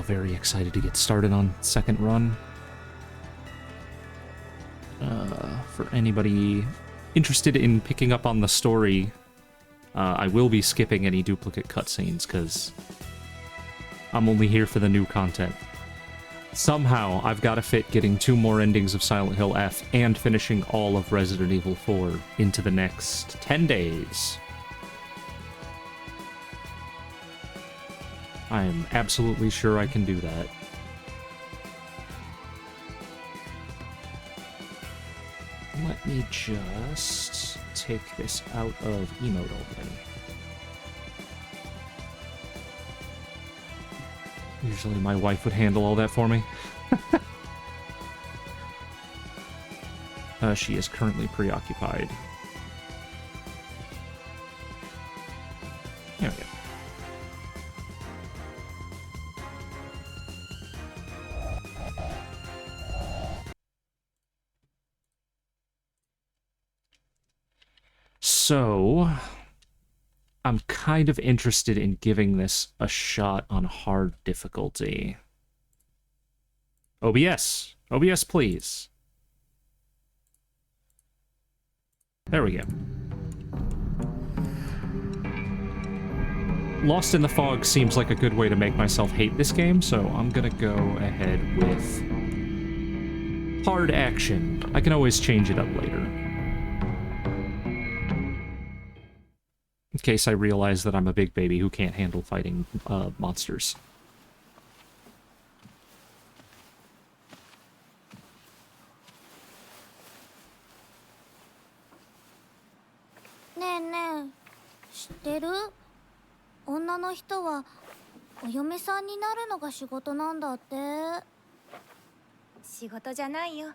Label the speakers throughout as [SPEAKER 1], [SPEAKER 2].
[SPEAKER 1] very excited to get started on second run. For anybody interested in picking up on the story, I will be skipping any duplicate cutscenes, because I'm only here for the new content. Somehow, I've got to fit getting 2 more endings of Silent Hill F and finishing all of Resident Evil 4 into the next 10 days. I am absolutely sure I can do that. Let me just take this out of emote only. Usually my wife would handle all that for me. She is currently preoccupied. There we go. So, I'm kind of interested in giving this a shot on hard difficulty. OBS. OBS, please. There we go. Lost in the Fog seems like a good way to make myself hate this game, so I'm gonna go ahead with hard action. I can always change it up later. In case I realize that I'm a big baby who can't handle fighting monsters.
[SPEAKER 2] Ne, 知ってる？女の人はお嫁さんになるのが仕事なんだって。
[SPEAKER 3] 仕事じゃないよ。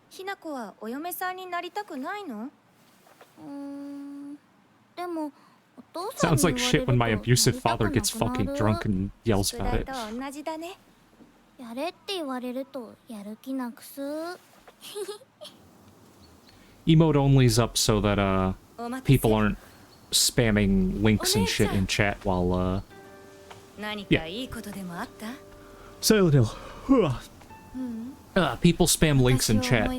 [SPEAKER 3] ひな子はお嫁さんになりたくないの？
[SPEAKER 2] でも
[SPEAKER 1] Sounds like shit when my abusive father gets fucking drunk and yells about it.
[SPEAKER 2] やれって言われるとやる気なくす。
[SPEAKER 1] Emote only's up so that people aren't spamming links and shit in chat while yeah. Silent Hill. People spam links in chat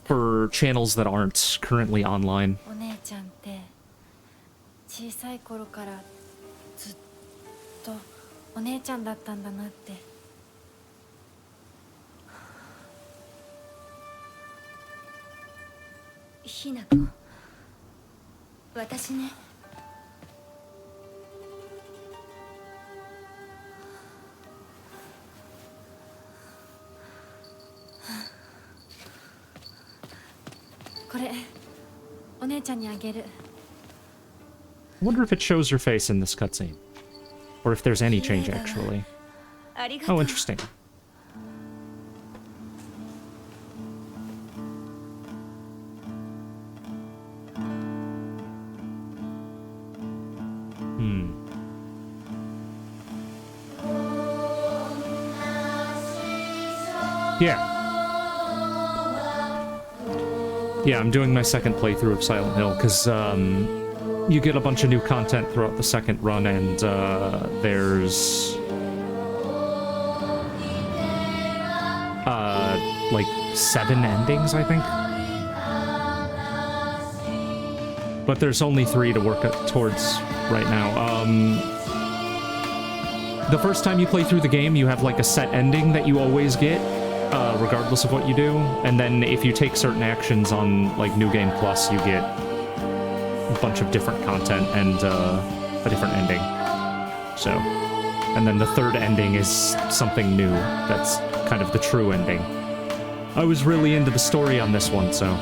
[SPEAKER 1] for channels that aren't currently online.
[SPEAKER 3] 小さい頃からずっとお姉ちゃんだったんだなって。ひな子、私ね。これお姉ちゃんにあげる。
[SPEAKER 1] I wonder if it shows her face in this cutscene. Or if there's any change, actually. Oh, interesting. Yeah. Yeah, I'm doing my second playthrough of Silent Hill, because, you get a bunch of new content throughout the second run, and there's like 7 endings, I think. But there's only 3 to work towards right now. The first time you play through the game, you have like a set ending that you always get, regardless of what you do. And then if you take certain actions on like New Game Plus, you get a bunch of different content and a different ending. So, and then the third ending is something new. That's kind of the true ending. I was really into the story on this one, so.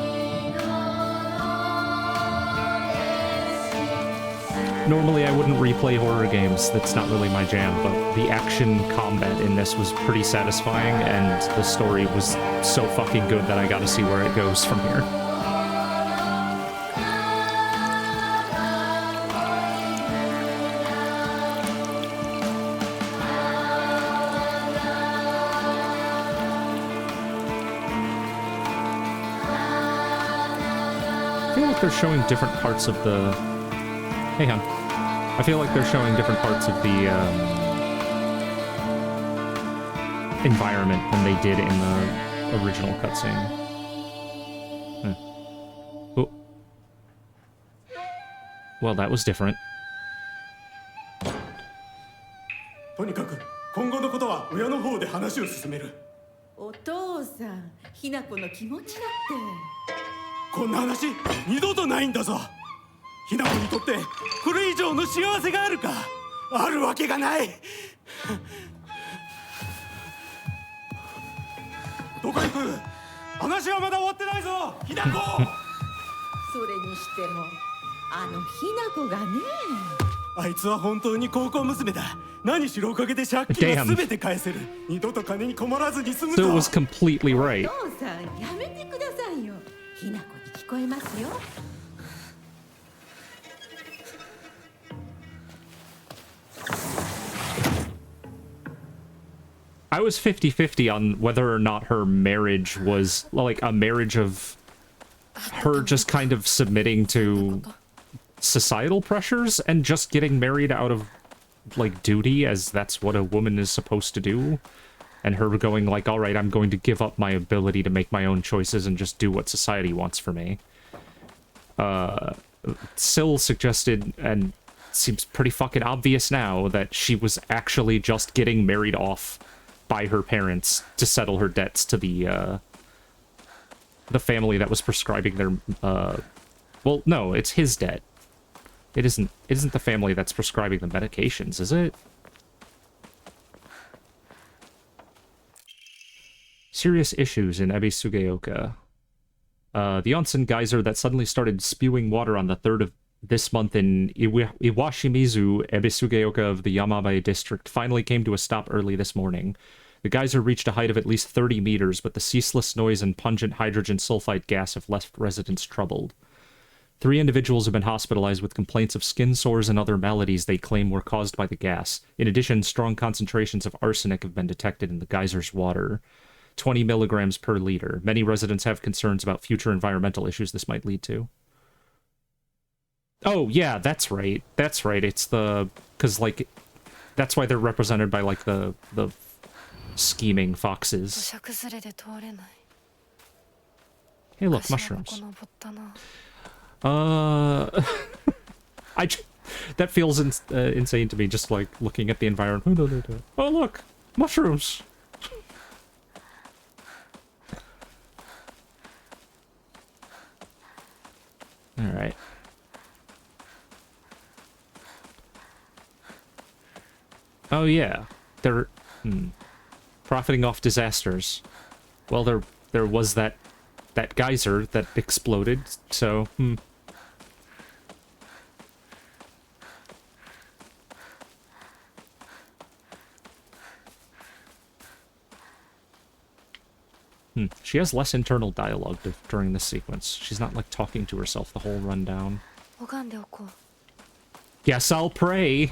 [SPEAKER 1] Normally I wouldn't replay horror games, that's not really my jam, but the action combat in this was pretty satisfying, and the story was so fucking good that I gotta see where it goes from here. I feel like they're showing different parts of the... Hey, hon. I feel like they're showing different parts of the, environment than they did in the original cutscene. Oh. Well, that was different.
[SPEAKER 4] とにかく今後のことは親の方で話を進める。
[SPEAKER 5] お父さん、ひな子の気持ちだって。
[SPEAKER 4] こんな話二度とないんだぞ。ひな子にとってこれ以上の幸せがあるか。あるわけがない。どこ行く？話はまだ終わってないぞ、ひな子。
[SPEAKER 5] それにしてもあのひな子がね。
[SPEAKER 4] あいつは本当に高校娘だ。何しろおかげで借金は全て返せる。二度と金に困らずに済むぞ。
[SPEAKER 1] So it was completely right.
[SPEAKER 5] お父さん、やめてくださいよ。ひな子に聞こえますよ。
[SPEAKER 1] I was 50-50 on whether or not her marriage was like a marriage of her just kind of submitting to societal pressures and just getting married out of like duty, as that's what a woman is supposed to do, and her going like, all right, I'm going to give up my ability to make my own choices and just do what society wants for me. Syl suggested, and seems pretty fucking obvious now, that she was actually just getting married off by her parents to settle her debts to the family that was prescribing their well, no, it's his debt. It isn't the family that's prescribing the medications, is it? Serious issues in Ebisugeoka. The onsen geyser that suddenly started spewing water on the 3rd of this month in Iwashimizu, Ebisugeoka of the Yamabe district, finally came to a stop early this morning. The geyser reached a height of at least 30 meters, but the ceaseless noise and pungent hydrogen sulfide gas have left residents troubled. 3 individuals have been hospitalized with complaints of skin sores and other maladies they claim were caused by the gas. In addition, strong concentrations of arsenic have been detected in the geyser's water. 20 milligrams per liter. Many residents have concerns about future environmental issues this might lead to. Oh, yeah, that's right. That's right. It's the... Because, like, that's why they're represented by, like, the scheming foxes. Hey, look, mushrooms. That feels insane to me, just, like, looking at the environment. Oh, look! Mushrooms! Alright. Oh yeah, they're profiting off disasters. Well, there was that geyser that exploded, so She has less internal dialogue during this sequence. She's not like talking to herself the whole rundown. Guess I'll pray.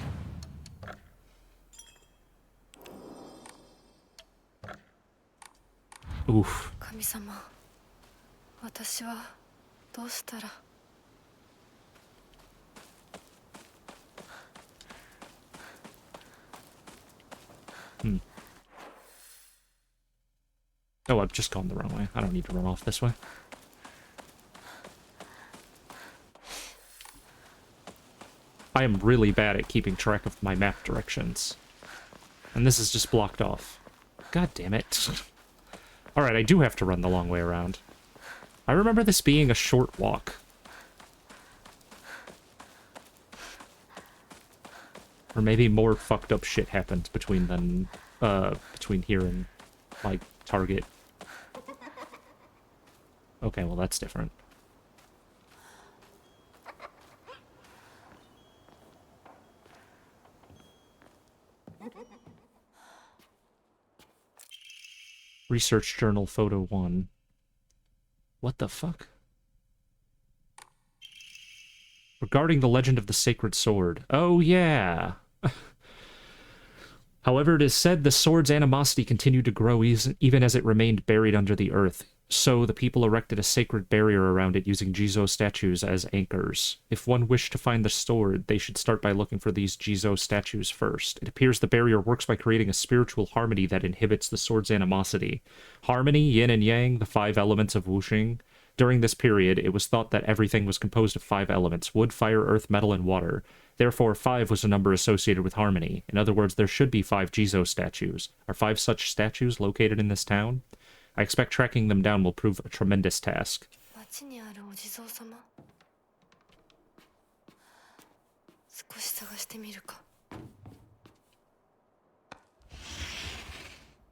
[SPEAKER 1] Oof. Oh, I've just gone the wrong way. I don't need to run off this way. I am really bad at keeping track of my map directions. And this is just blocked off. God damn it. Alright, I do have to run the long way around. I remember this being a short walk. Or maybe more fucked up shit happened between here and my target. Okay, well that's different. Research Journal Photo 1. What the fuck? Regarding the legend of the Sacred Sword. Oh, yeah. However, it is said the sword's animosity continued to grow even as it remained buried under the earth. So the people erected a sacred barrier around it using Jizo statues as anchors. If one wished to find the sword, they should start by looking for these Jizo statues first. It appears the barrier works by creating a spiritual harmony that inhibits the sword's animosity. Harmony, yin and yang, the 5 elements of wuxing. During this period, it was thought that everything was composed of 5 elements: wood, fire, earth, metal, and water. Therefore, 5 was a number associated with harmony. In other words, there should be 5 Jizo statues. Are 5 such statues located in this town? I expect tracking them down will prove a tremendous task.
[SPEAKER 3] 町にあるお地蔵様。少し探してみるか。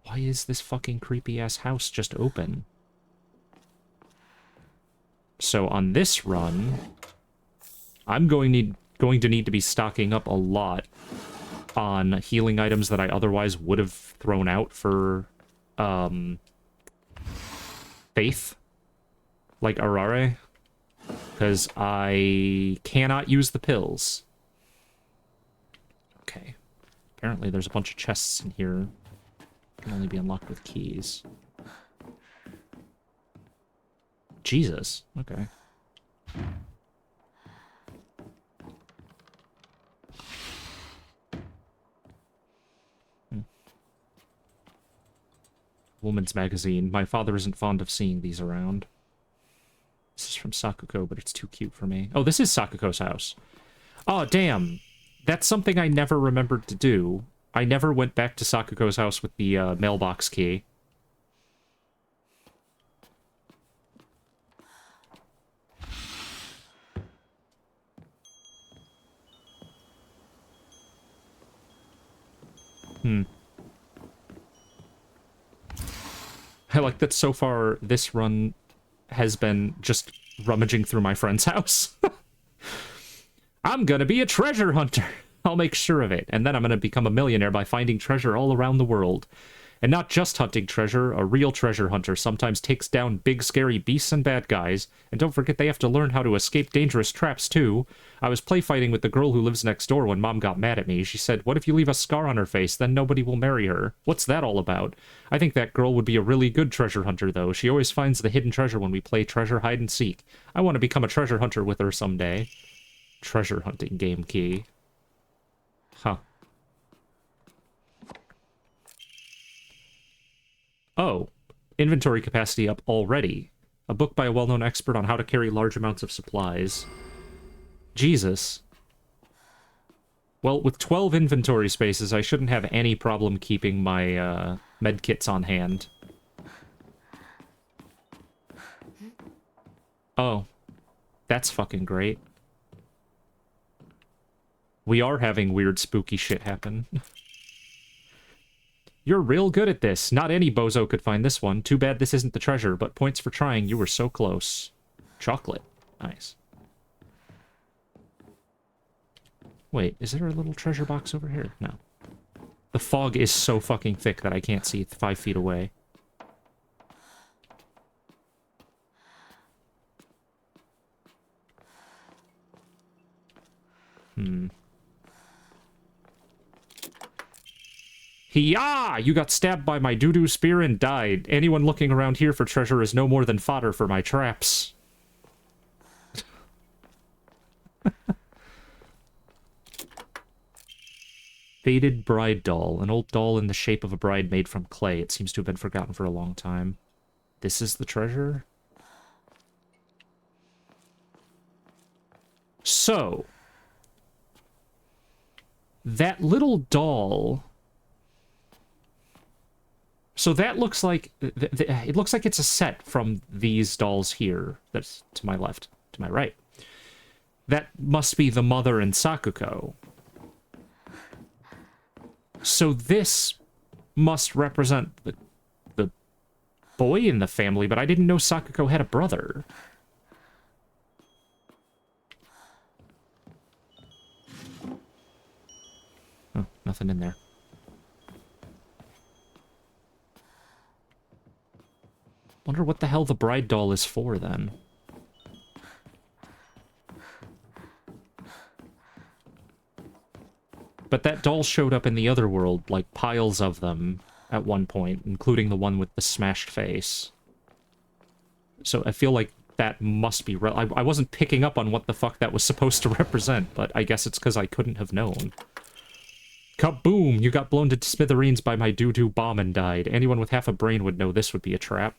[SPEAKER 1] Why is this fucking creepy-ass house just open? So on this run, I'm going to need to be stocking up a lot on healing items that I otherwise would have thrown out for, faith. Like Arare. Because I cannot use the pills. Okay. Apparently there's a bunch of chests in here. Can only be unlocked with keys. Jesus. Okay. Woman's magazine. My father isn't fond of seeing these around. This is from Sakuko, but it's too cute for me. Oh, this is Sakuko's house. Oh, damn. That's something I never remembered to do. I never went back to Sakuko's house with the mailbox key. I like that so far this run has been just rummaging through my friend's house. I'm gonna be a treasure hunter. I'll make sure of it. And then I'm gonna become a millionaire by finding treasure all around the world. And not just hunting treasure, a real treasure hunter sometimes takes down big scary beasts and bad guys. And don't forget they have to learn how to escape dangerous traps too. I was play fighting with the girl who lives next door when Mom got mad at me. She said, "What if you leave a scar on her face, then nobody will marry her?" What's that all about? I think that girl would be a really good treasure hunter though. She always finds the hidden treasure when we play treasure hide and seek. I want to become a treasure hunter with her someday. Treasure hunting game key. Huh. Oh, inventory capacity up already. A book by a well-known expert on how to carry large amounts of supplies. Jesus. Well, with 12 inventory spaces, I shouldn't have any problem keeping my medkits on hand. Oh, that's fucking great. We are having weird spooky shit happen. You're real good at this. Not any bozo could find this one. Too bad this isn't the treasure, but points for trying. You were so close. Chocolate. Nice. Wait, is there a little treasure box over here? No. The fog is so fucking thick that I can't see 5 feet away. Hiya! You got stabbed by my doo-doo spear and died. Anyone looking around here for treasure is no more than fodder for my traps. Faded bride doll. An old doll in the shape of a bride made from clay. It seems to have been forgotten for a long time. This is the treasure? So, that little doll... So that looks like... it looks like it's a set from these dolls here. That's to my left. To my right. That must be the mother and Sakuko. So this must represent the boy in the family, but I didn't know Sakuko had a brother. Oh, nothing in there. Wonder what the hell the bride doll is for, then. But that doll showed up in the other world, like piles of them, at one point, including the one with the smashed face. So I feel like that must be... I wasn't picking up on what the fuck that was supposed to represent, but I guess it's because I couldn't have known. Kaboom! You got blown to smithereens by my doo-doo bomb and died. Anyone with half a brain would know this would be a trap.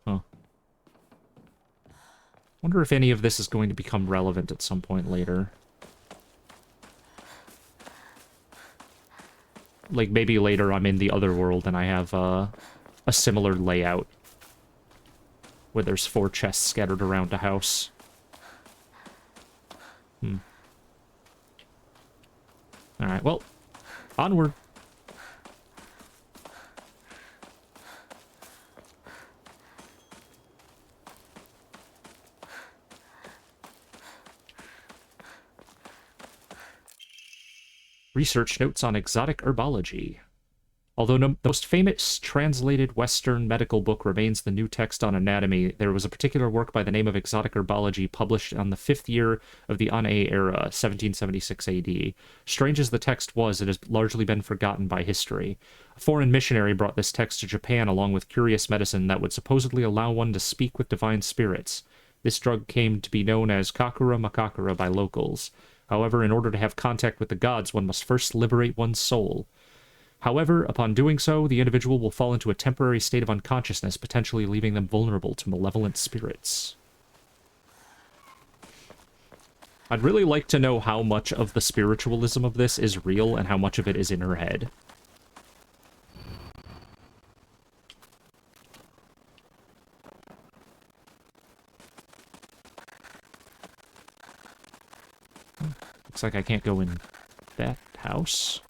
[SPEAKER 1] Huh. Wonder if any of this is going to become relevant at some point later. Like, maybe later I'm in the other world and I have a similar layout. Where there's 4 chests scattered around a house. Alright, well, onward. Research notes on exotic herbology. Although the most famous translated Western medical book remains the New Text on Anatomy, there was a particular work by the name of Exotic Herbology published on the 5th year of the An era, 1776 AD. Strange as the text was, it has largely been forgotten by history. A foreign missionary brought this text to Japan along with curious medicine that would supposedly allow one to speak with divine spirits. This drug came to be known as Kakura Makakura by locals. However, in order to have contact with the gods, one must first liberate one's soul. However, upon doing so, the individual will fall into a temporary state of unconsciousness, potentially leaving them vulnerable to malevolent spirits. I'd really like to know how much of the spiritualism of this is real and how much of it is in her head. Looks like I can't go in that house.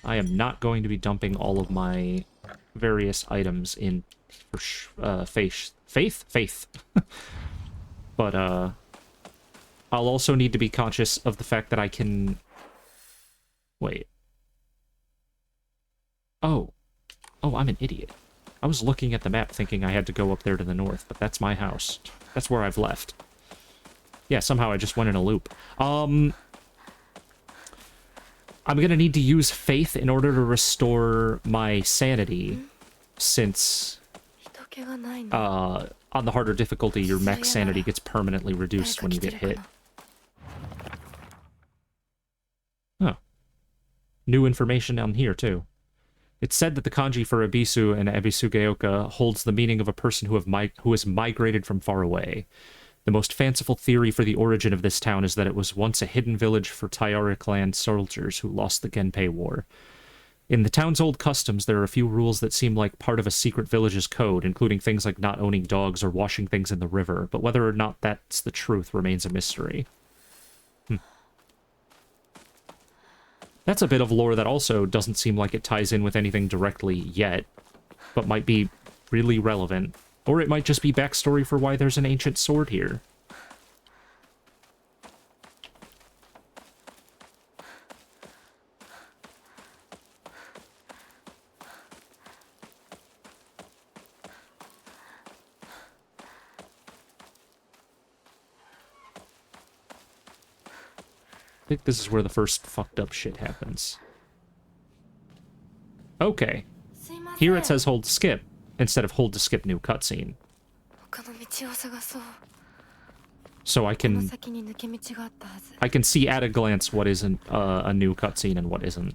[SPEAKER 1] I am not going to be dumping all of my various items in faith. But I'll also need to be conscious of the fact that I can... Wait. Oh, I'm an idiot. I was looking at the map thinking I had to go up there to the north, but that's my house. That's where I've left. Yeah, somehow I just went in a loop. I'm gonna need to use faith in order to restore my sanity, since on the harder difficulty, your mech sanity gets permanently reduced when you get hit. Oh. New information on here, too. It's said that the kanji for Ebisu and Ebisugeoka holds the meaning of a person who has migrated from far away. The most fanciful theory for the origin of this town is that it was once a hidden village for Taira clan soldiers who lost the Genpei War. In the town's old customs, there are a few rules that seem like part of a secret village's code, including things like not owning dogs or washing things in the river, but whether or not that's the truth remains a mystery. That's a bit of lore that also doesn't seem like it ties in with anything directly yet, but might be really relevant. Or it might just be backstory for why there's an ancient sword here. I think this is where the first fucked up shit happens. Okay. Here it says hold skip, instead of hold to skip new cutscene. So I can see at a glance what isn't a new cutscene and what isn't.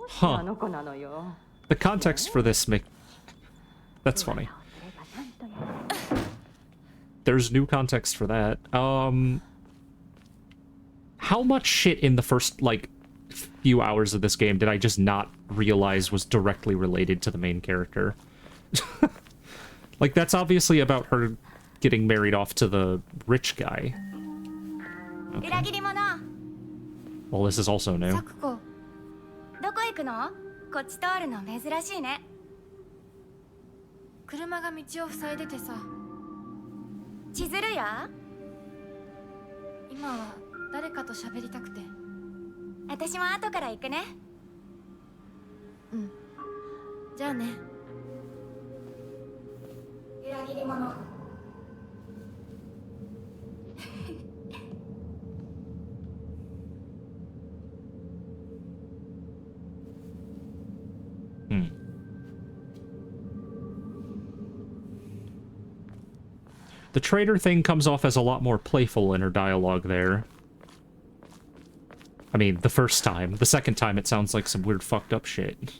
[SPEAKER 1] Huh. The context for this that's funny. There's new context for that. How much shit in the first, like, few hours of this game did I just not realize was directly related to the main character? Like, that's obviously about her getting married off to the rich guy. Okay. Well, this is also new.
[SPEAKER 2] どこ行くの？こっち通るの珍しいね。
[SPEAKER 3] 車が道を塞いでてさ。
[SPEAKER 2] 千鶴や？
[SPEAKER 3] 今は誰かと喋りたくて。
[SPEAKER 2] 私も後から行くね。
[SPEAKER 3] うん。じゃあね。
[SPEAKER 2] 裏切り者。
[SPEAKER 1] The traitor thing comes off as a lot more playful in her dialogue there. I mean, the first time. The second time, it sounds like some weird fucked up shit.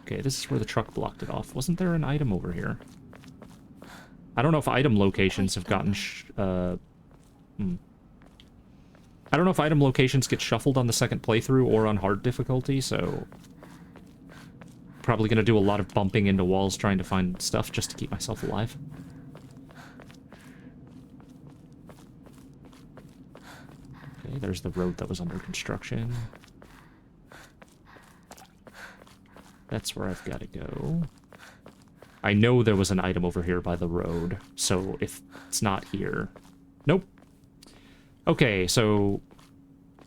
[SPEAKER 1] Okay, this is where the truck blocked it off. Wasn't there an item over here? I don't know if item locations have gotten... I don't know if item locations get shuffled on the second playthrough or on hard difficulty, so... Probably gonna do a lot of bumping into walls trying to find stuff just to keep myself alive. Okay, there's the road that was under construction. That's where I've got to go. I know there was an item over here by the road, so if it's not here... Nope. Okay, so...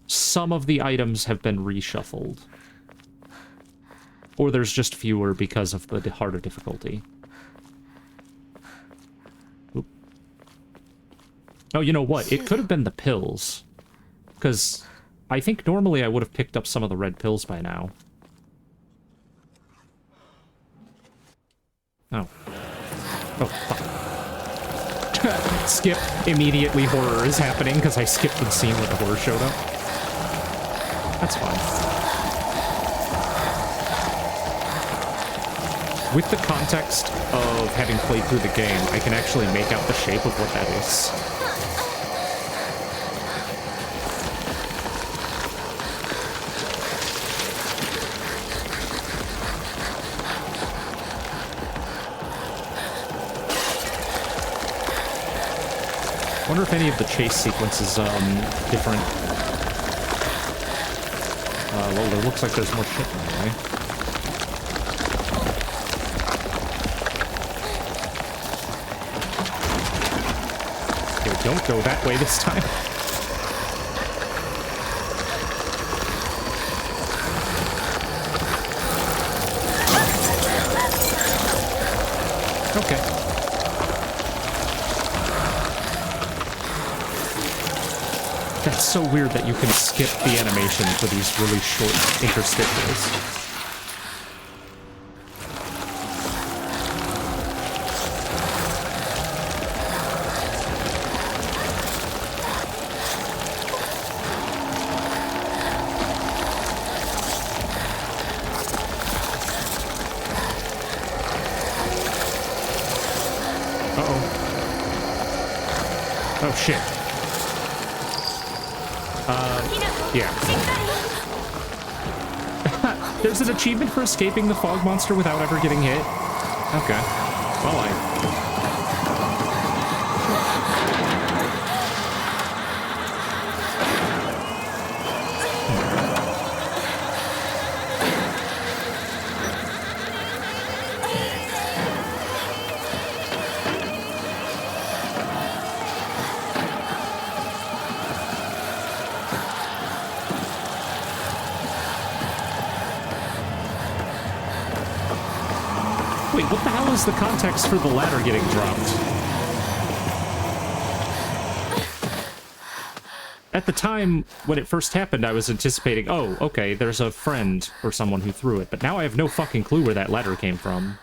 [SPEAKER 1] Some of the items have been reshuffled. Or there's just fewer because of the harder difficulty. Oop. Oh, you know what? It could have been the pills. Because I think normally I would have picked up some of the red pills by now. Oh. Oh, fuck. Skip. Immediately horror is happening because I skipped the scene where the horror showed up. That's fine. With the context of having played through the game, I can actually make out the shape of what that is. I wonder if any of the chase sequences different. Well, it looks like there's more shit in the way. Don't go that way this time. Okay. That's so weird that you can skip the animation for these really short interstitials. Shit. Yeah. There's an achievement for escaping the fog monster without ever getting hit. Okay. Well, what the hell is the context for the ladder getting dropped? At the time, when it first happened, I was anticipating, oh, okay, there's a friend or someone who threw it, but now I have no fucking clue where that ladder came from.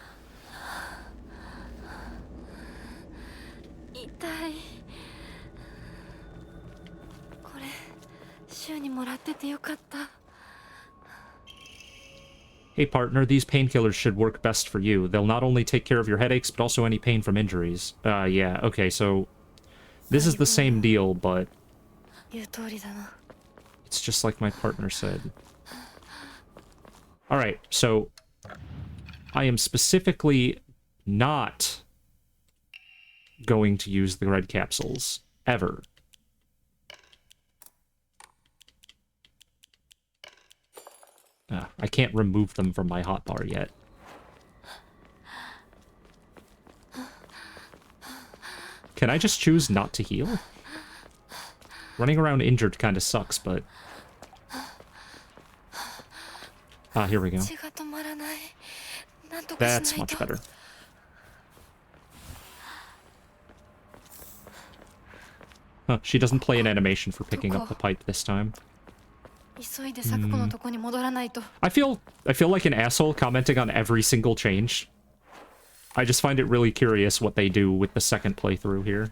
[SPEAKER 1] Hey partner, these painkillers should work best for you. They'll not only take care of your headaches, but also any pain from injuries. Yeah, okay, so... This is the same deal, but... It's just like my partner said. Alright, so... I am specifically not going to use the red capsules. Ever. I can't remove them from my hotbar yet. Can I just choose not to heal? Running around injured kind of sucks, but... Ah, here we go.
[SPEAKER 3] 血が止まらない。なんとかしない
[SPEAKER 1] That's
[SPEAKER 3] と。
[SPEAKER 1] much better. Huh, she doesn't play an animation for picking up the pipe this time.
[SPEAKER 3] 急いで咲子のとこに戻らないと。
[SPEAKER 1] I feel like an asshole commenting on every single change. I just find it really curious what they do with the second playthrough here.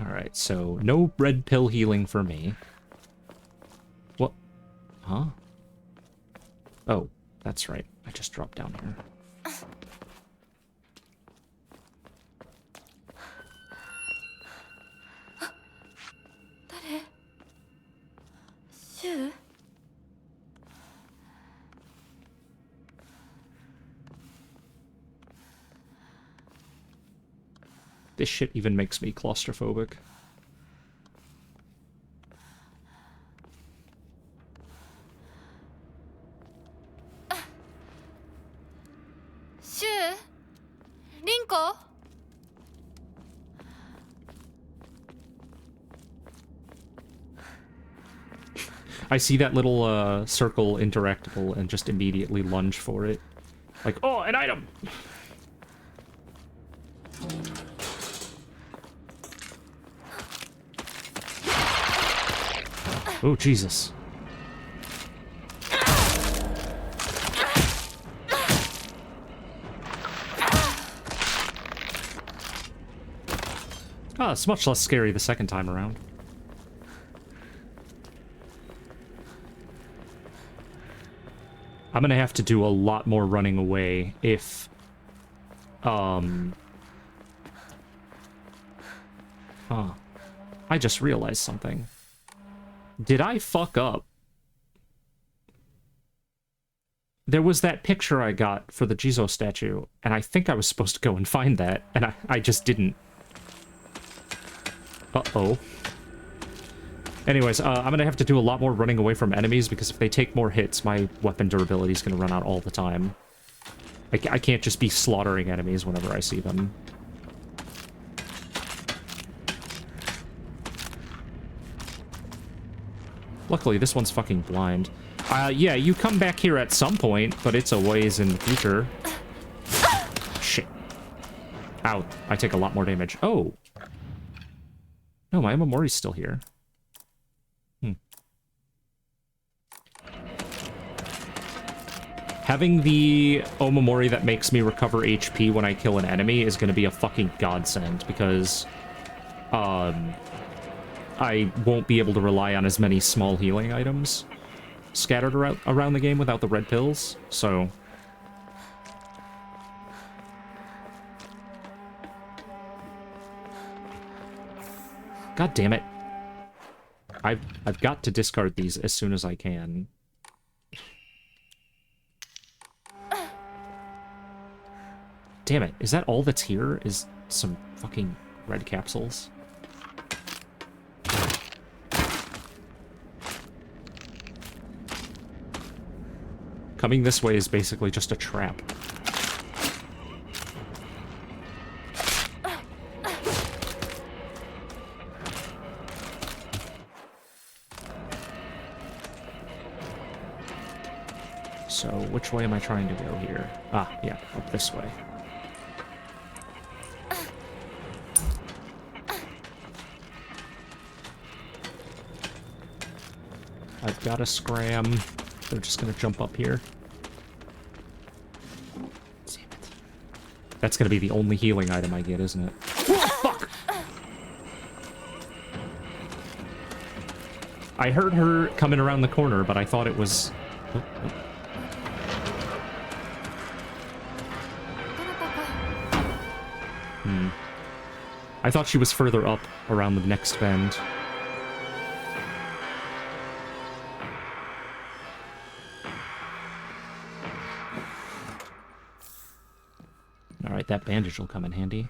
[SPEAKER 1] Alright, so no red pill healing for me. What? Huh? Oh, that's right. I just dropped down here.
[SPEAKER 3] 誰？シュウ？
[SPEAKER 1] This shit even makes me claustrophobic. I see that little circle interactable and just immediately lunge for it. Like, oh, an item! Oh, Jesus. Ah, it's much less scary the second time around. I'm gonna have to do a lot more running away if... Huh. I just realized something. Did I fuck up? There was that picture I got for the Jizo statue, and I think I was supposed to go and find that, and I just didn't. Uh-oh. Anyways, I'm gonna have to do a lot more running away from enemies, because if they take more hits, my weapon durability is gonna run out all the time. I can't just be slaughtering enemies whenever I see them. Luckily, this one's fucking blind. Yeah, you come back here at some point, but it's a ways in the future. Shit. Ow, I take a lot more damage. Oh. No, my Omamori's still here. Having the Omamori that makes me recover HP when I kill an enemy is going to be a fucking godsend, because I won't be able to rely on as many small healing items scattered around the game without the red pills, so... God damn it. I've got to discard these as soon as I can. Damn it, is that all that's here? Is some fucking red capsules? Coming this way is basically just a trap. So, which way am I trying to go here? Ah, yeah, up this way. I've got a scram. They're just gonna jump up here. Damn it. That's gonna be the only healing item I get, isn't it? Oh, fuck! I heard her coming around the corner, but I thought it was... Oh, oh. I thought she was further up around the next bend. Alright, that bandage will come in handy.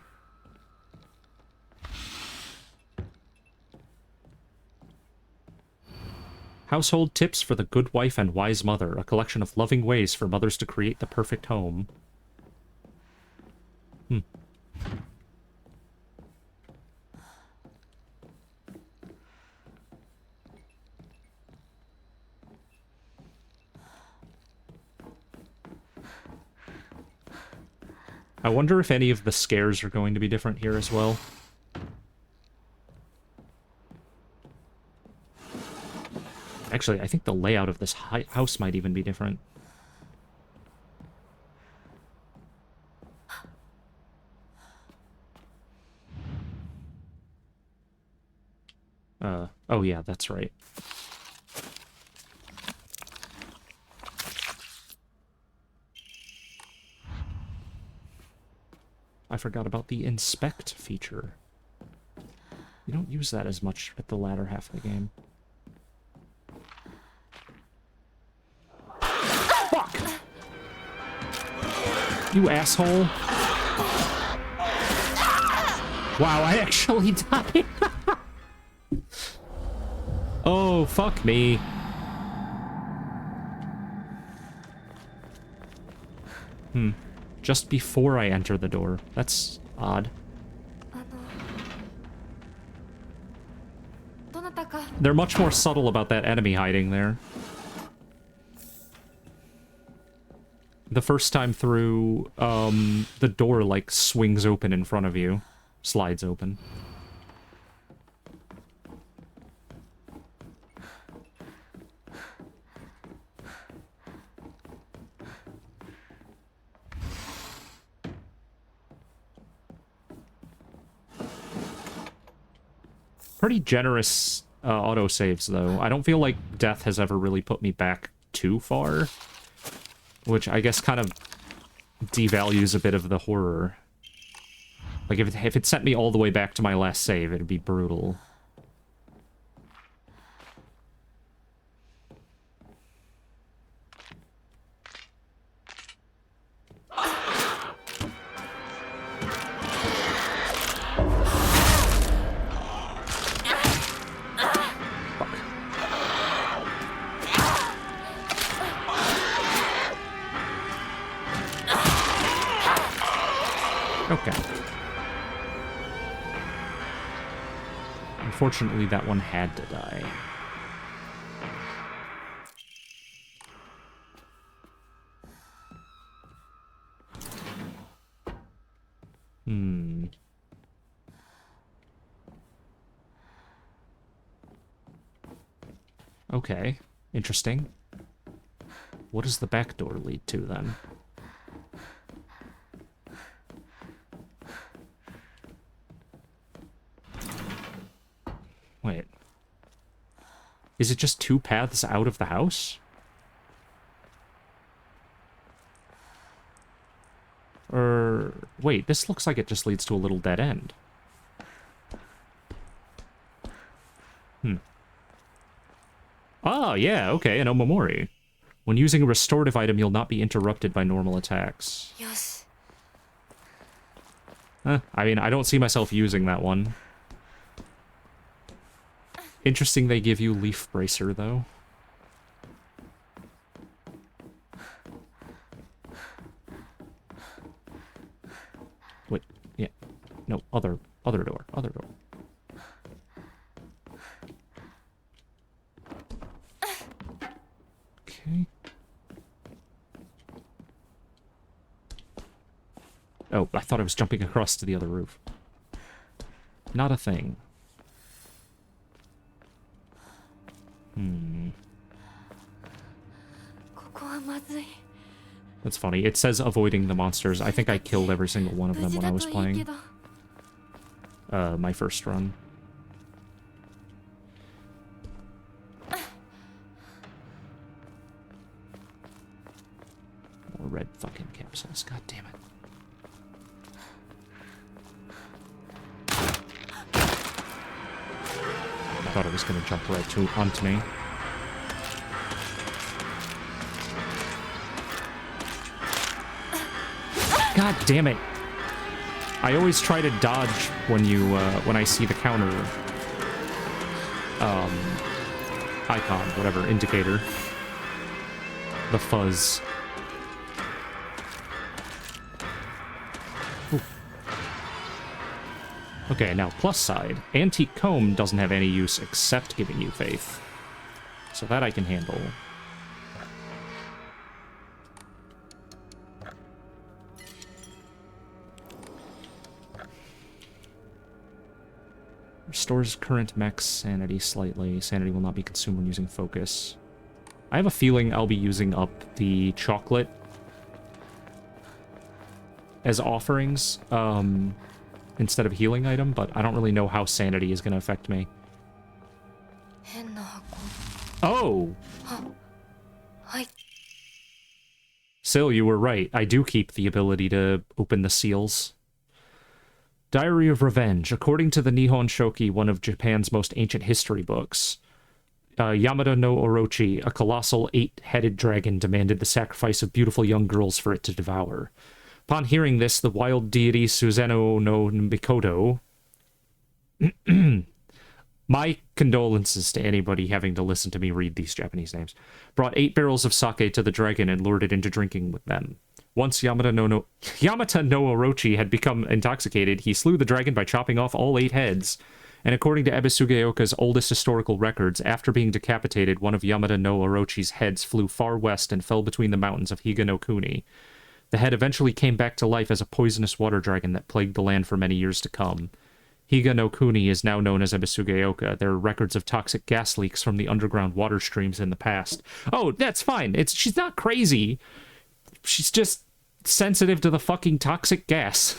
[SPEAKER 1] Household tips for the good wife and wise mother. A collection of loving ways for mothers to create the perfect home. I wonder if any of the scares are going to be different here as well. Actually, I think the layout of this house might even be different. Oh yeah, that's right. I forgot about the inspect feature. You don't use that as much at the latter half of the game. Fuck! You asshole! Wow, I actually died! Oh, fuck me. Just before I enter the door. That's odd. They're much more subtle about that enemy hiding there. The first time through, the door, like, swings open in front of you. Slides open. Pretty generous autosaves, though. I don't feel like death has ever really put me back too far. Which I guess kind of devalues a bit of the horror. Like, if it sent me all the way back to my last save, it'd be brutal. Okay. Unfortunately, that one had to die. Okay. Interesting. What does the back door lead to, then? Wait. Is it just two paths out of the house? Or... wait, this looks like it just leads to a little dead end. Ah, yeah, okay, an Omamori. When using a restorative item, you'll not be interrupted by normal attacks.
[SPEAKER 3] Yes.
[SPEAKER 1] I mean, I don't see myself using that one. Interesting they give you Leaf Bracer, though. Wait, yeah. No, other door, other door. Okay. Oh, I thought I was jumping across to the other roof. Not a thing. That's funny. It says avoiding the monsters. I think I killed every single one of them when I was playing my first run. More red fucking capsules. God damn it. I thought it was going to jump right onto me. God damn it. I always try to dodge when you, when I see the counter, icon, whatever, indicator. The fuzz. Ooh. Okay, now plus side. Antique comb doesn't have any use except giving you faith. So that I can handle. Restores current mech's sanity slightly. Sanity will not be consumed when using focus. I have a feeling I'll be using up the chocolate as offerings instead of healing item, but I don't really know how sanity is going to affect me. Oh! Sil, you were right. I do keep the ability to open the seals. Diary of Revenge. According to the Nihon Shoki, one of Japan's most ancient history books, Yamada no Orochi, a colossal 8-headed dragon, demanded the sacrifice of beautiful young girls for it to devour. Upon hearing this, the wild deity Susanoo no Mikoto... My condolences to anybody having to listen to me read these Japanese names. Brought 8 barrels of sake to the dragon and lured it into drinking with them. Once Yamata no Orochi had become intoxicated, he slew the dragon by chopping off all 8 heads. And according to Ebe Sugeoka's oldest historical records, after being decapitated, one of Yamada no Orochi's heads flew far west and fell between the mountains of Higa no Kuni. The head eventually came back to life as a poisonous water dragon that plagued the land for many years to come. Higa no Kuni is now known as Ebe Sugeoka. There are records of toxic gas leaks from the underground water streams in the past. Oh, that's fine. She's not crazy. She's just sensitive to the fucking toxic gas.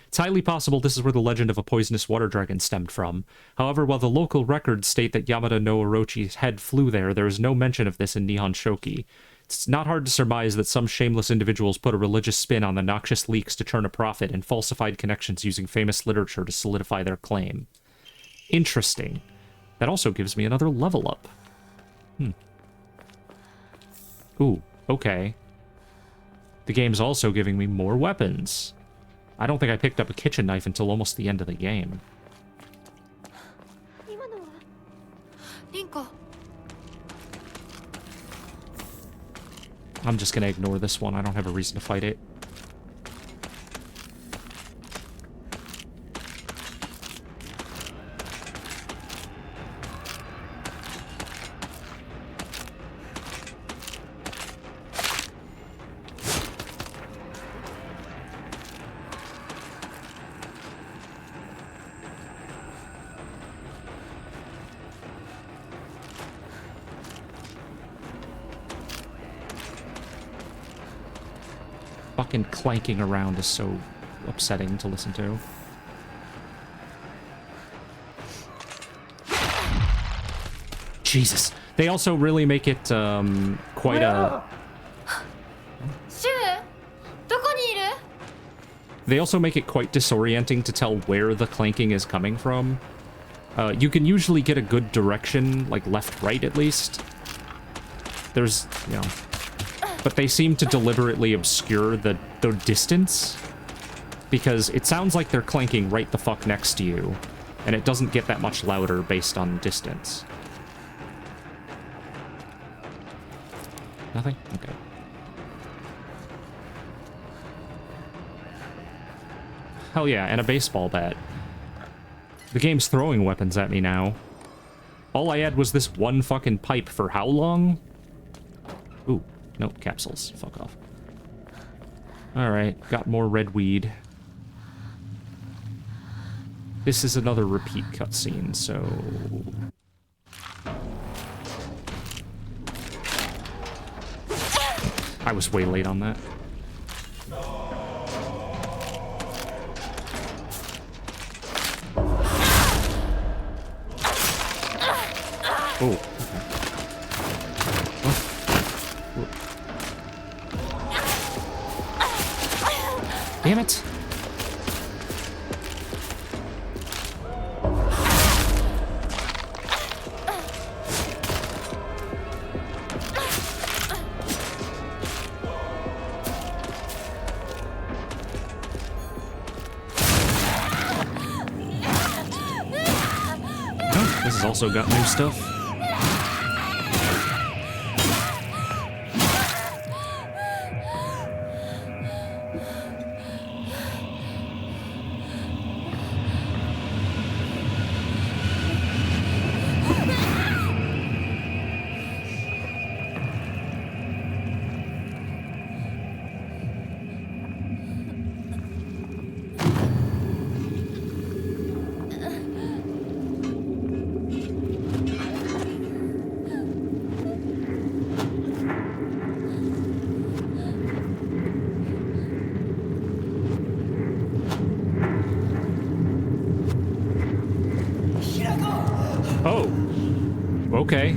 [SPEAKER 1] It's highly possible this is where the legend of a poisonous water dragon stemmed from. However, while the local records state that Yamada no Orochi's head flew there is no mention of this in Nihon Shoki. It's not hard to surmise that some shameless individuals put a religious spin on the noxious leaks to turn a profit and falsified connections using famous literature to solidify their claim. Interesting. That also gives me another level up. Ooh, okay. The game's also giving me more weapons. I don't think I picked up a kitchen knife until almost the end of the game. I'm just gonna ignore this one. I don't have a reason to fight it. Fucking clanking around is so upsetting to listen to. Jesus. They also really make it quite a... They also make it quite disorienting to tell where the clanking is coming from. You can usually get a good direction, like left-right at least. There's, you know... But they seem to deliberately obscure the distance, because it sounds like they're clanking right the fuck next to you, and it doesn't get that much louder based on distance. Nothing? Okay. Hell yeah, and a baseball bat. The game's throwing weapons at me now. All I had was this one fucking pipe for how long? Ooh. Nope, capsules. Fuck off. Alright, got more red weed. This is another repeat cutscene, so... I was way late on that. Oh. Damn it. Oh, this has also got new stuff. Oh. Okay.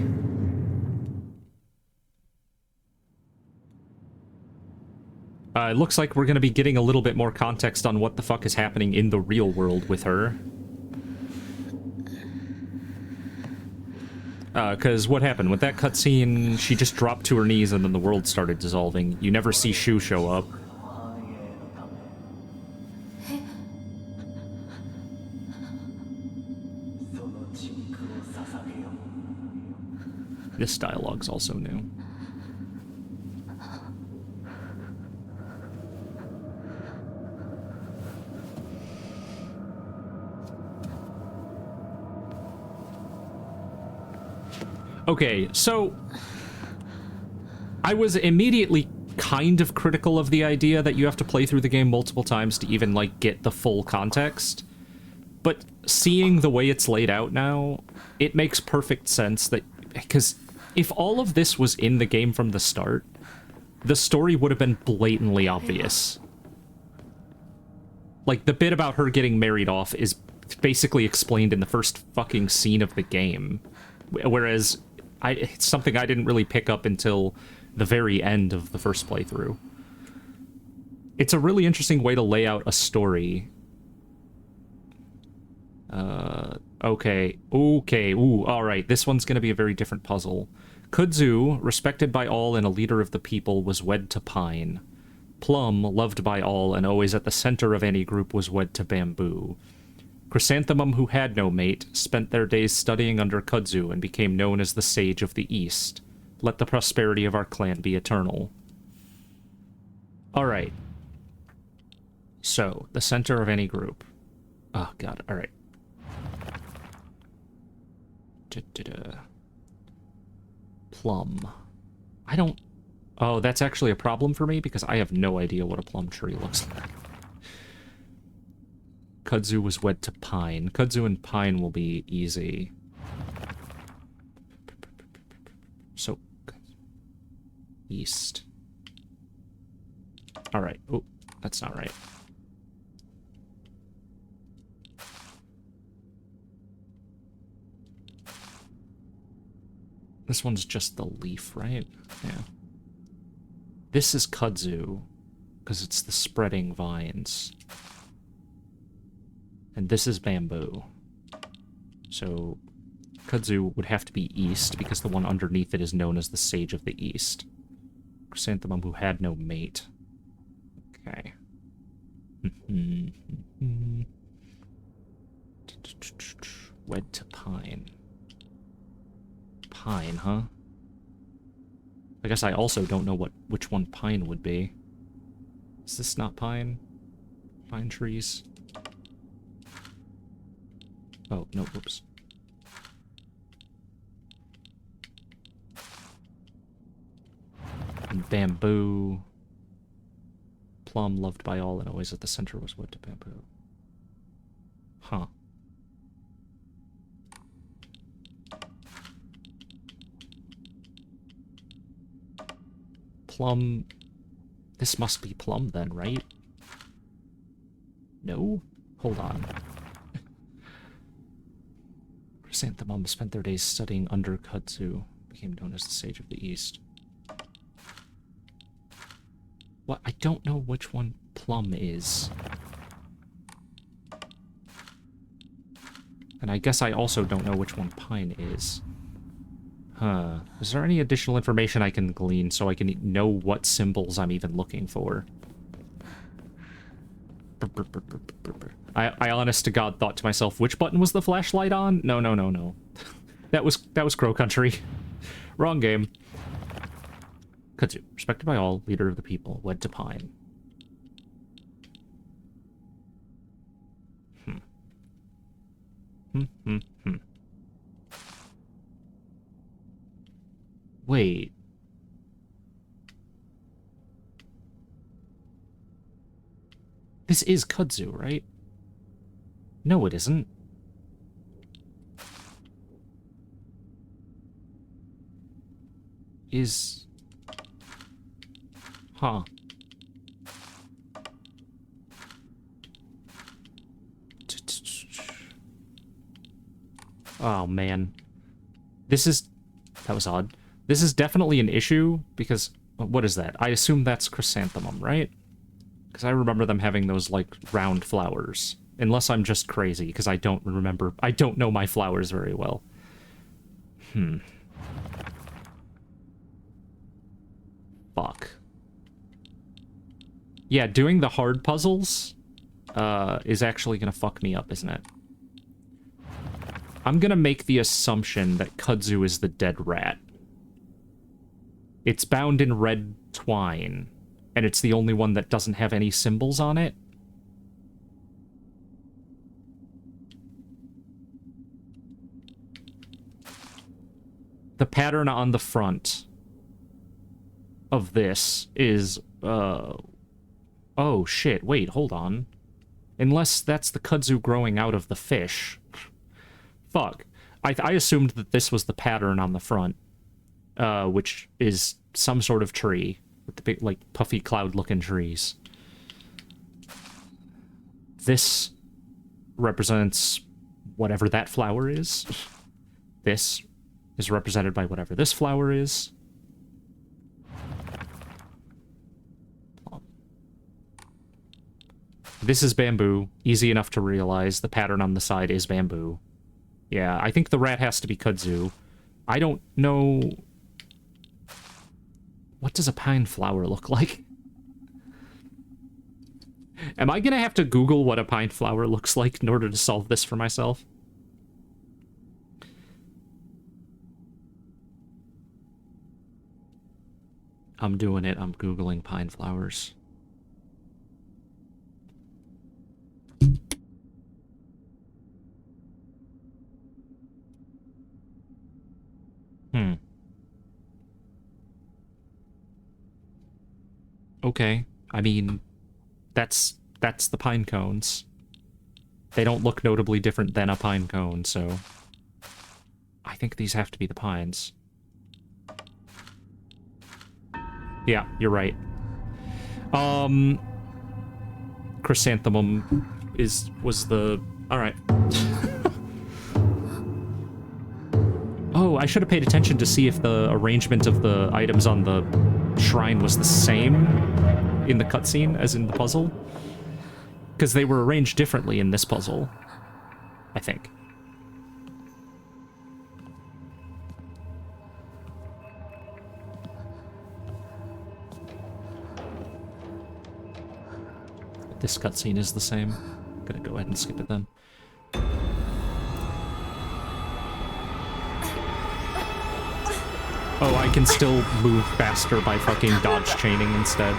[SPEAKER 1] It looks like we're going to be getting a little bit more context on what the fuck is happening in the real world with her. Because what happened? With that cutscene, she just dropped to her knees and then the world started dissolving. You never see Shu show up. This dialogue's also new. Okay, so I was immediately kind of critical of the idea that you have to play through the game multiple times to even, like, get the full context. But seeing the way it's laid out now, it makes perfect sense that... Because if all of this was in the game from the start, the story would have been blatantly obvious. Like, the bit about her getting married off is basically explained in the first fucking scene of the game. Whereas... it's something I didn't really pick up until the very end of the first playthrough. It's a really interesting way to lay out a story. Okay. Ooh, alright. This one's gonna be a very different puzzle. Kudzu, respected by all and a leader of the people, was wed to Pine. Plum, loved by all and always at the center of any group, was wed to Bamboo. Chrysanthemum, who had no mate, spent their days studying under Kudzu and became known as the Sage of the East. Let the prosperity of our clan be eternal. Alright. So, the center of any group. Oh, God, alright. Plum. I don't... Oh, that's actually a problem for me because I have no idea what a plum tree looks like. Kudzu was wed to Pine. Kudzu and Pine will be easy. So, east. Alright. Oh, that's not right. This one's just the leaf, right? Yeah. This is Kudzu, because it's the spreading vines. And this is Bamboo. So, Kudzu would have to be east, because the one underneath it is known as the Sage of the East. Chrysanthemum, who had no mate. Okay. Wed to Pine. Pine, huh? I guess I also don't know which one Pine would be. Is this not Pine? Pine trees? Oh, no, whoops. And Bamboo. Plum, loved by all and always at the center, was wed to Bamboo. Huh. Plum... This must be Plum then, right? No? Hold on. Chrysanthemum spent their days studying under Kudzu, became known as the Sage of the East. What? I don't know which one Plum is. And I guess I also don't know which one Pine is. Huh. Is there any additional information I can glean so I can know what symbols I'm even looking for? I honest to God thought to myself, which button was the flashlight on? No. That was Crow Country. Wrong game. Kudzu, respected by all, leader of the people, wed to Pine. Wait. This is Kudzu, right? No, it isn't. Is... Huh. Oh, man. This is... That was odd. This is definitely an issue, because... What is that? I assume that's chrysanthemum, right? Because I remember them having those, like, round flowers. Unless I'm just crazy, because I don't remember... I don't know my flowers very well. Fuck. Yeah, doing the hard puzzles is actually gonna fuck me up, isn't it? I'm gonna make the assumption that kudzu is the dead rat. It's bound in red twine, and it's the only one that doesn't have any symbols on it. The pattern on the front of this is, oh shit, wait, hold on. Unless that's the kudzu growing out of the fish. Fuck. I assumed that this was the pattern on the front, which is some sort of tree with the big, like, puffy cloud-looking trees. This represents whatever that flower is. This is represented by whatever this flower is. This is bamboo. Easy enough to realize. The pattern on the side is bamboo. Yeah, I think the rat has to be kudzu. I don't know... What does a pine flower look like? Am I gonna have to Google what a pine flower looks like in order to solve this for myself? I'm doing it. I'm Googling pine flowers. Okay. I mean, that's the pine cones. They don't look notably different than a pine cone, so... I think these have to be the pines. Yeah, you're right. Chrysanthemum was the... Alright. Oh, I should have paid attention to see if the arrangement of the items on the shrine was the same in the cutscene as in the puzzle. Because they were arranged differently in this puzzle, I think. This cutscene is the same. I'm gonna go ahead and skip it then. Oh, I can still move faster by fucking dodge chaining instead.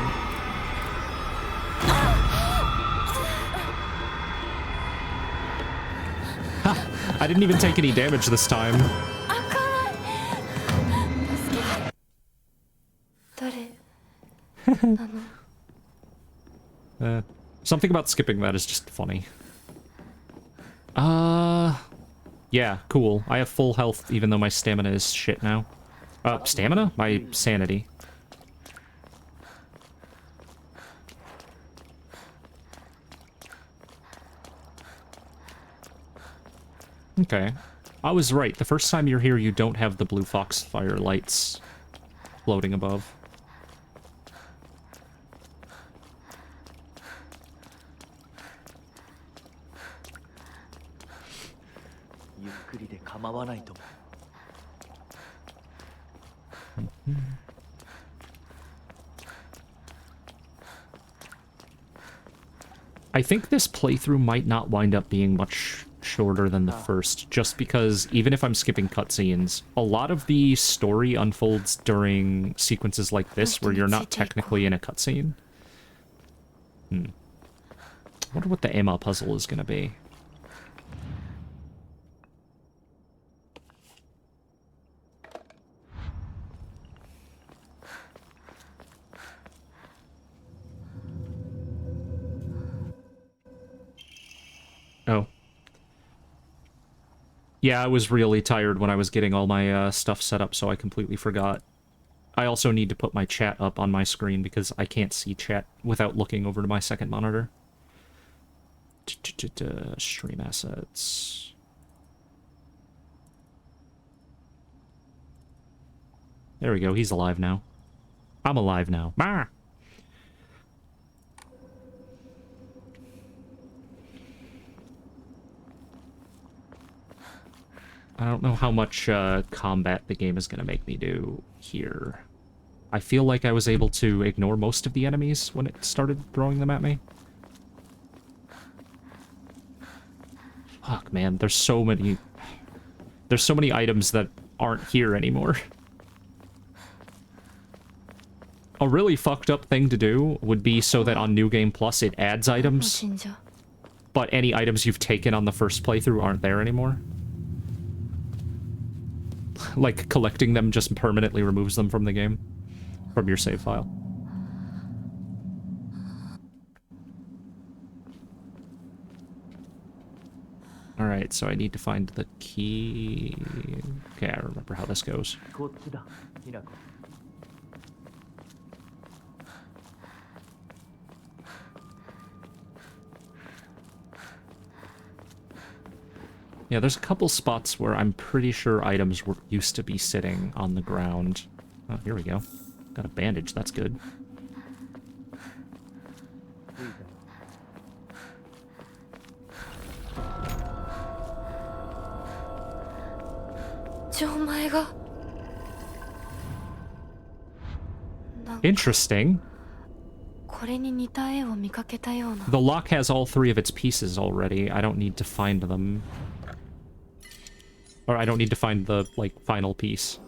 [SPEAKER 1] Ha! I didn't even take any damage this time. Something about skipping that is just funny. Yeah, cool. I have full health even though my stamina is shit now. Stamina? My sanity. Okay. I was right. The first time you're here, you don't have the blue foxfire lights floating above. I think this playthrough might not wind up being much shorter than the first, just because even if I'm skipping cutscenes, a lot of the story unfolds during sequences like this where you're not technically in a cutscene. I wonder what the Emma puzzle is gonna be. Oh. Yeah, I was really tired when I was getting all my stuff set up, so I completely forgot. I also need to put my chat up on my screen because I can't see chat without looking over to my second monitor. Stream assets. There we go. He's alive now. I'm alive now. Ah! I don't know how much combat the game is going to make me do here. I feel like I was able to ignore most of the enemies when it started throwing them at me. Fuck, man. There's so many items that aren't here anymore. A really fucked up thing to do would be so that on New Game Plus it adds items, but any items you've taken on the first playthrough aren't there anymore. Like, collecting them just permanently removes them from the game, from your save file. Alright, so I need to find the key. Okay, I remember how this goes. Yeah, there's a couple spots where I'm pretty sure items used to be sitting on the ground. Oh, here we go. Got a bandage, that's good. Interesting. The lock has all three of its pieces already. I don't need to find them. Or I don't need to find the, like, final piece.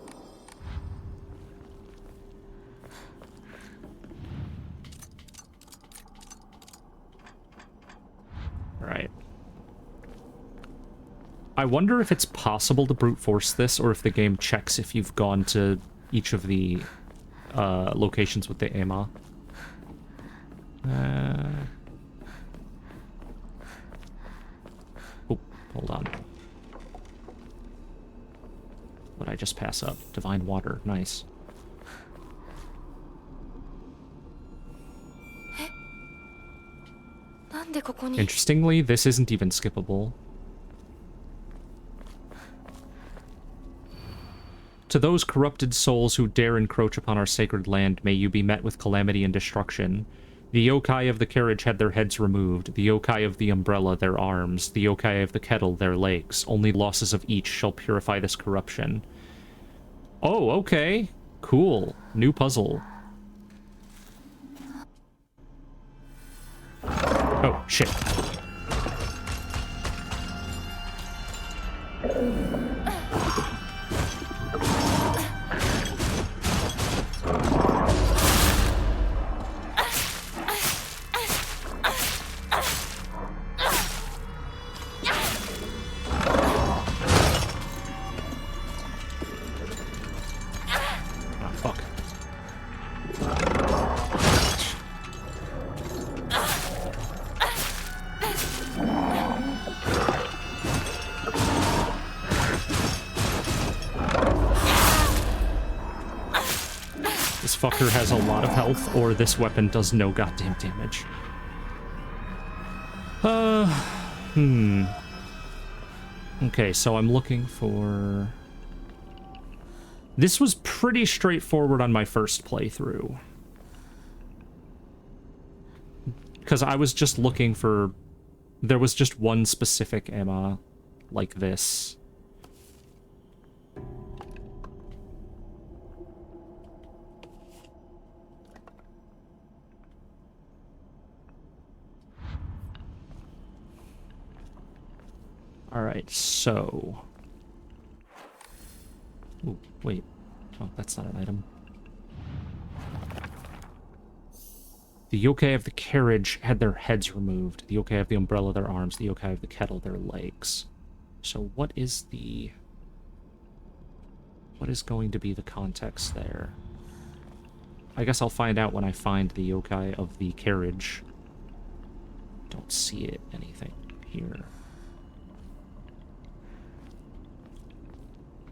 [SPEAKER 1] Alright. I wonder if it's possible to brute force this, or if the game checks if you've gone to each of the locations with the Ema. Oh, hold on. What did I just pass up? Divine water. Nice. Interestingly, this isn't even skippable. To those corrupted souls who dare encroach upon our sacred land, may you be met with calamity and destruction. The yokai of the carriage had their heads removed, the yokai of the umbrella their arms, the yokai of the kettle their legs. Only losses of each shall purify this corruption. Oh, okay. Cool. New puzzle. Oh, shit. Fucker has a lot of health, or this weapon does no goddamn damage. Okay, so I'm looking for... This was pretty straightforward on my first playthrough. Because I was just looking for... There was just one specific Emma like this. Alright, so... Ooh, wait. Oh, that's not an item. The yokai of the carriage had their heads removed. The yokai of the umbrella their arms. The yokai of the kettle their legs. So what is the... What is going to be the context there? I guess I'll find out when I find the yokai of the carriage. Don't see it. Anything here.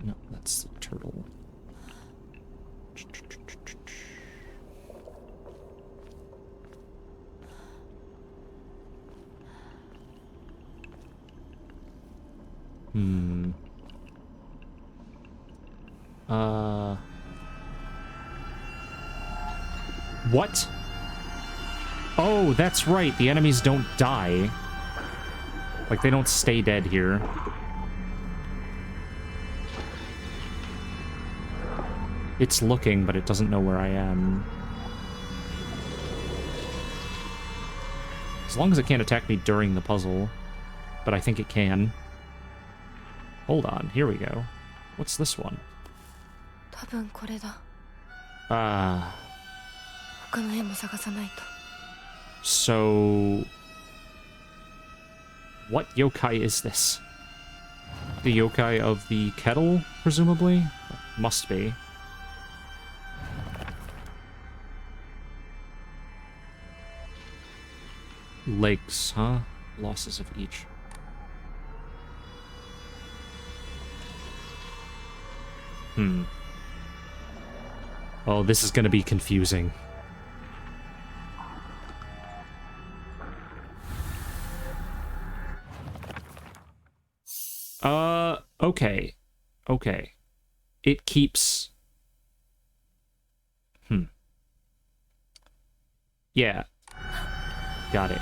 [SPEAKER 1] No, that's the turtle. What? Oh, that's right. The enemies don't die. Like, they don't stay dead here. It's looking, but it doesn't know where I am. As long as it can't attack me during the puzzle. But I think it can. Hold on, here we go. What's this one?
[SPEAKER 3] 多分これだ。
[SPEAKER 1] Ah.
[SPEAKER 3] 他の絵も探さないと。
[SPEAKER 1] So... What yokai is this? The yokai of the kettle, presumably? Must be. Legs, huh? Losses of each. Oh, this is gonna be confusing. Okay. Okay. It keeps... Yeah. Got it.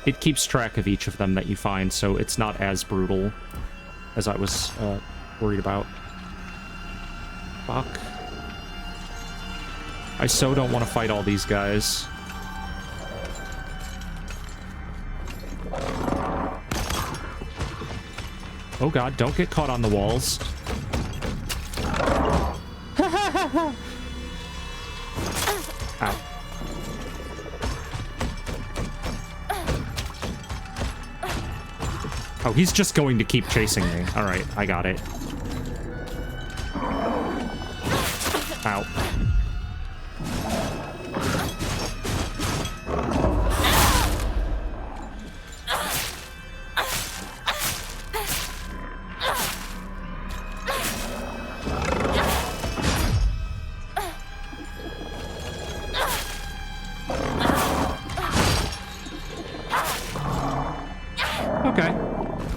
[SPEAKER 1] It keeps track of each of them that you find, so it's not as brutal as I was worried about. Fuck. I so don't want to fight all these guys. Oh god, don't get caught on the walls. Ow. Oh, he's just going to keep chasing me. Alright, I got it. Ow.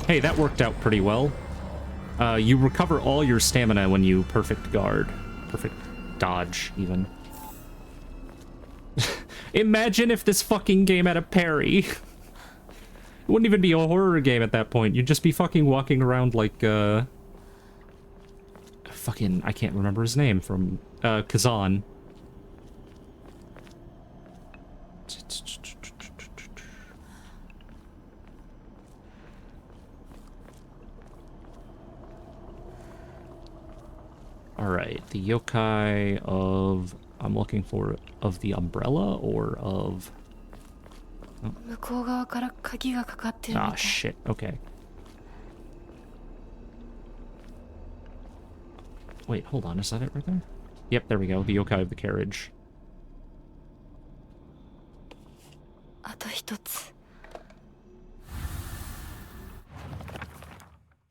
[SPEAKER 1] Hey, that worked out pretty well. You recover all your stamina when you perfect guard. Perfect dodge, even. Imagine if this fucking game had a parry. It wouldn't even be a horror game at that point. You'd just be fucking walking around like, fucking, I can't remember his name, from, Kazan. Alright, the yokai of... I'm looking for... Of the umbrella, or of... Ah, shit. Okay. Wait, hold on. Is that it right there? Yep, there we go. The yokai of the carriage.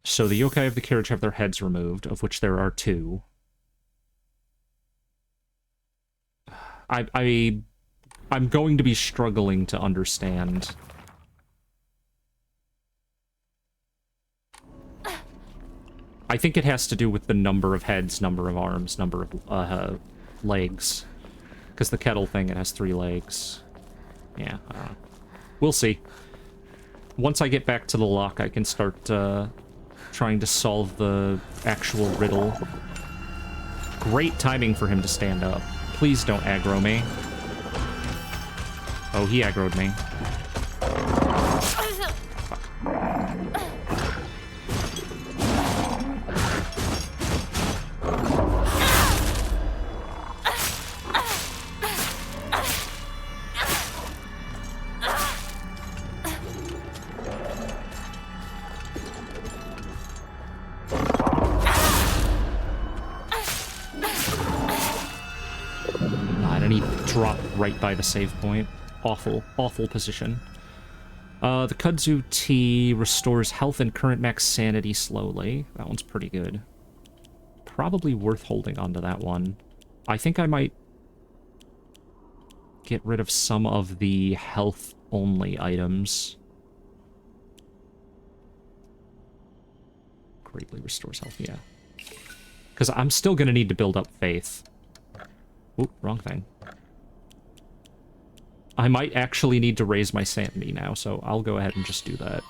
[SPEAKER 1] So the yokai of the carriage have their heads removed, of which there are 2. I'm going to be struggling to understand. I think it has to do with the number of heads, number of arms, number of legs. Because the kettle thing, it has 3 legs. Yeah, we'll see. Once I get back to the lock, I can start trying to solve the actual riddle. Great timing for him to stand up. Please don't aggro me. Oh, he aggroed me. Right by the save point. Awful, awful position. The kudzu tea restores health and current max sanity slowly. That one's pretty good. Probably worth holding onto that one. I think I might get rid of some of the health-only items. greatly restores health, yeah. Because I'm still going to need to build up faith. Oop, wrong thing. I might actually need to raise my sanity now, so I'll go ahead and just do that.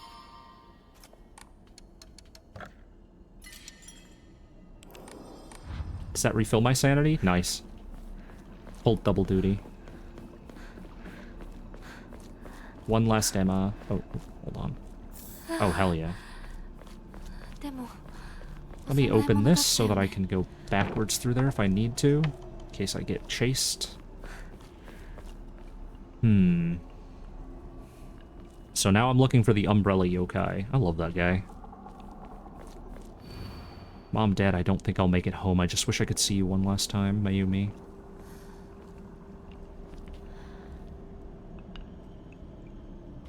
[SPEAKER 1] Does that refill my sanity? Nice. Hold double duty. One last Emma. Oh, hold on. Oh, hell yeah. Let me open this so that I can go backwards through there if I need to, in case I get chased. So now I'm looking for the Umbrella Yokai. I love that guy. Mom, Dad, I don't think I'll make it home. I just wish I could see you one last time, Mayumi.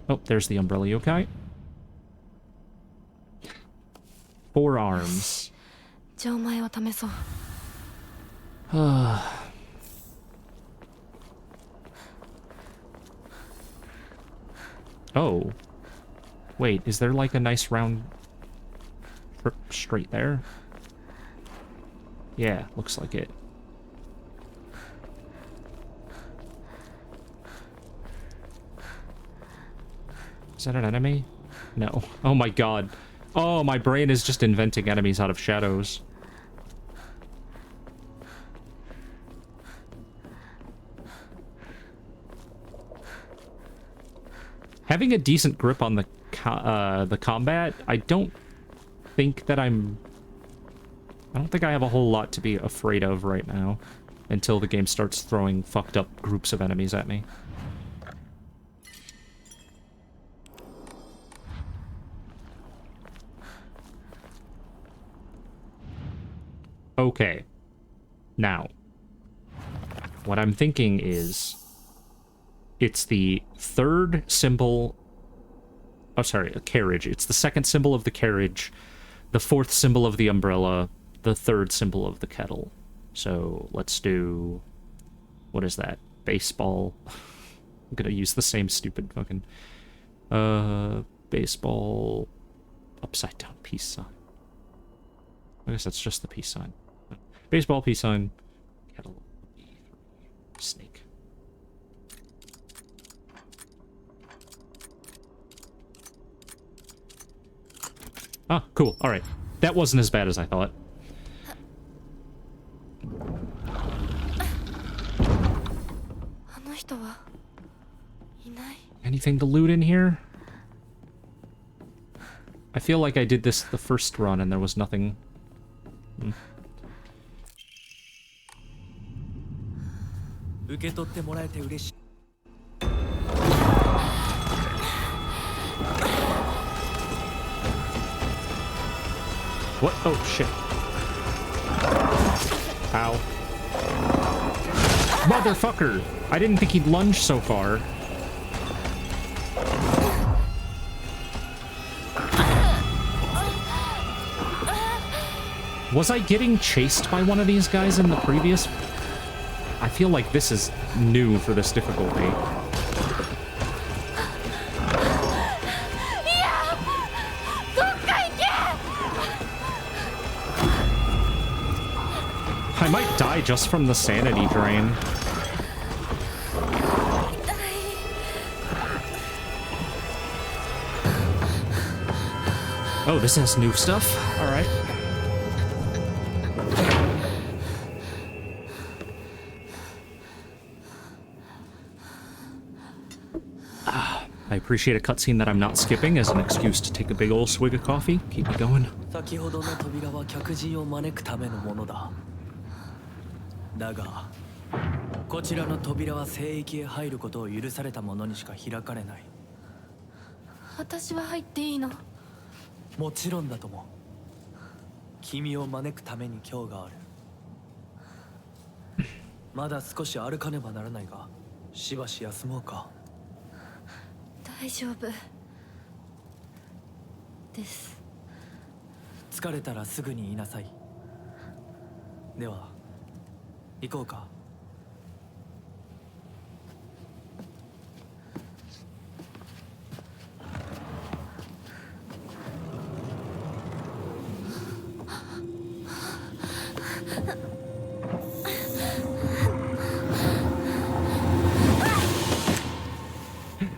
[SPEAKER 1] Oh, there's the Umbrella Yokai. 4 arms. Oh. Wait, is there like a nice round trip straight there? Yeah, looks like it. Is that an enemy? No. Oh my god. Oh, my brain is just inventing enemies out of shadows. Having a decent grip on the combat, I don't think I have a whole lot to be afraid of right now until the game starts throwing fucked up groups of enemies at me. Okay. Now, what I'm thinking is it's the third symbol. Oh, sorry, a carriage. It's the second symbol of the carriage, the fourth symbol of the umbrella, the third symbol of the kettle. So let's do, what is that? Baseball. I'm gonna use the same stupid fucking baseball upside down peace sign. I guess that's just the peace sign. Baseball, peace sign, kettle, snake. Ah, cool. All right. That wasn't as bad as I thought. Anything to loot in here? I feel like I did this the first run and there was nothing. What? Oh, shit. Ow. Motherfucker! I didn't think he'd lunge so far. Was I getting chased by one of these guys in the previous? I feel like this is new for this difficulty. I might die just from the sanity drain. Oh, this has new stuff? Alright. I appreciate a cutscene that I'm not skipping as an excuse to take a big old swig of coffee. Keep me going.
[SPEAKER 6] だがこちらの扉は聖域へ入ることを許された者にしか開かれない。
[SPEAKER 3] 私は入っていいの？
[SPEAKER 6] もちろんだとも。君を招くために今日がある。まだ少し歩かねばならないが、しばし休もうか。
[SPEAKER 3] 大丈夫です。
[SPEAKER 6] 疲れたらすぐに言いなさい。では。 行こうか。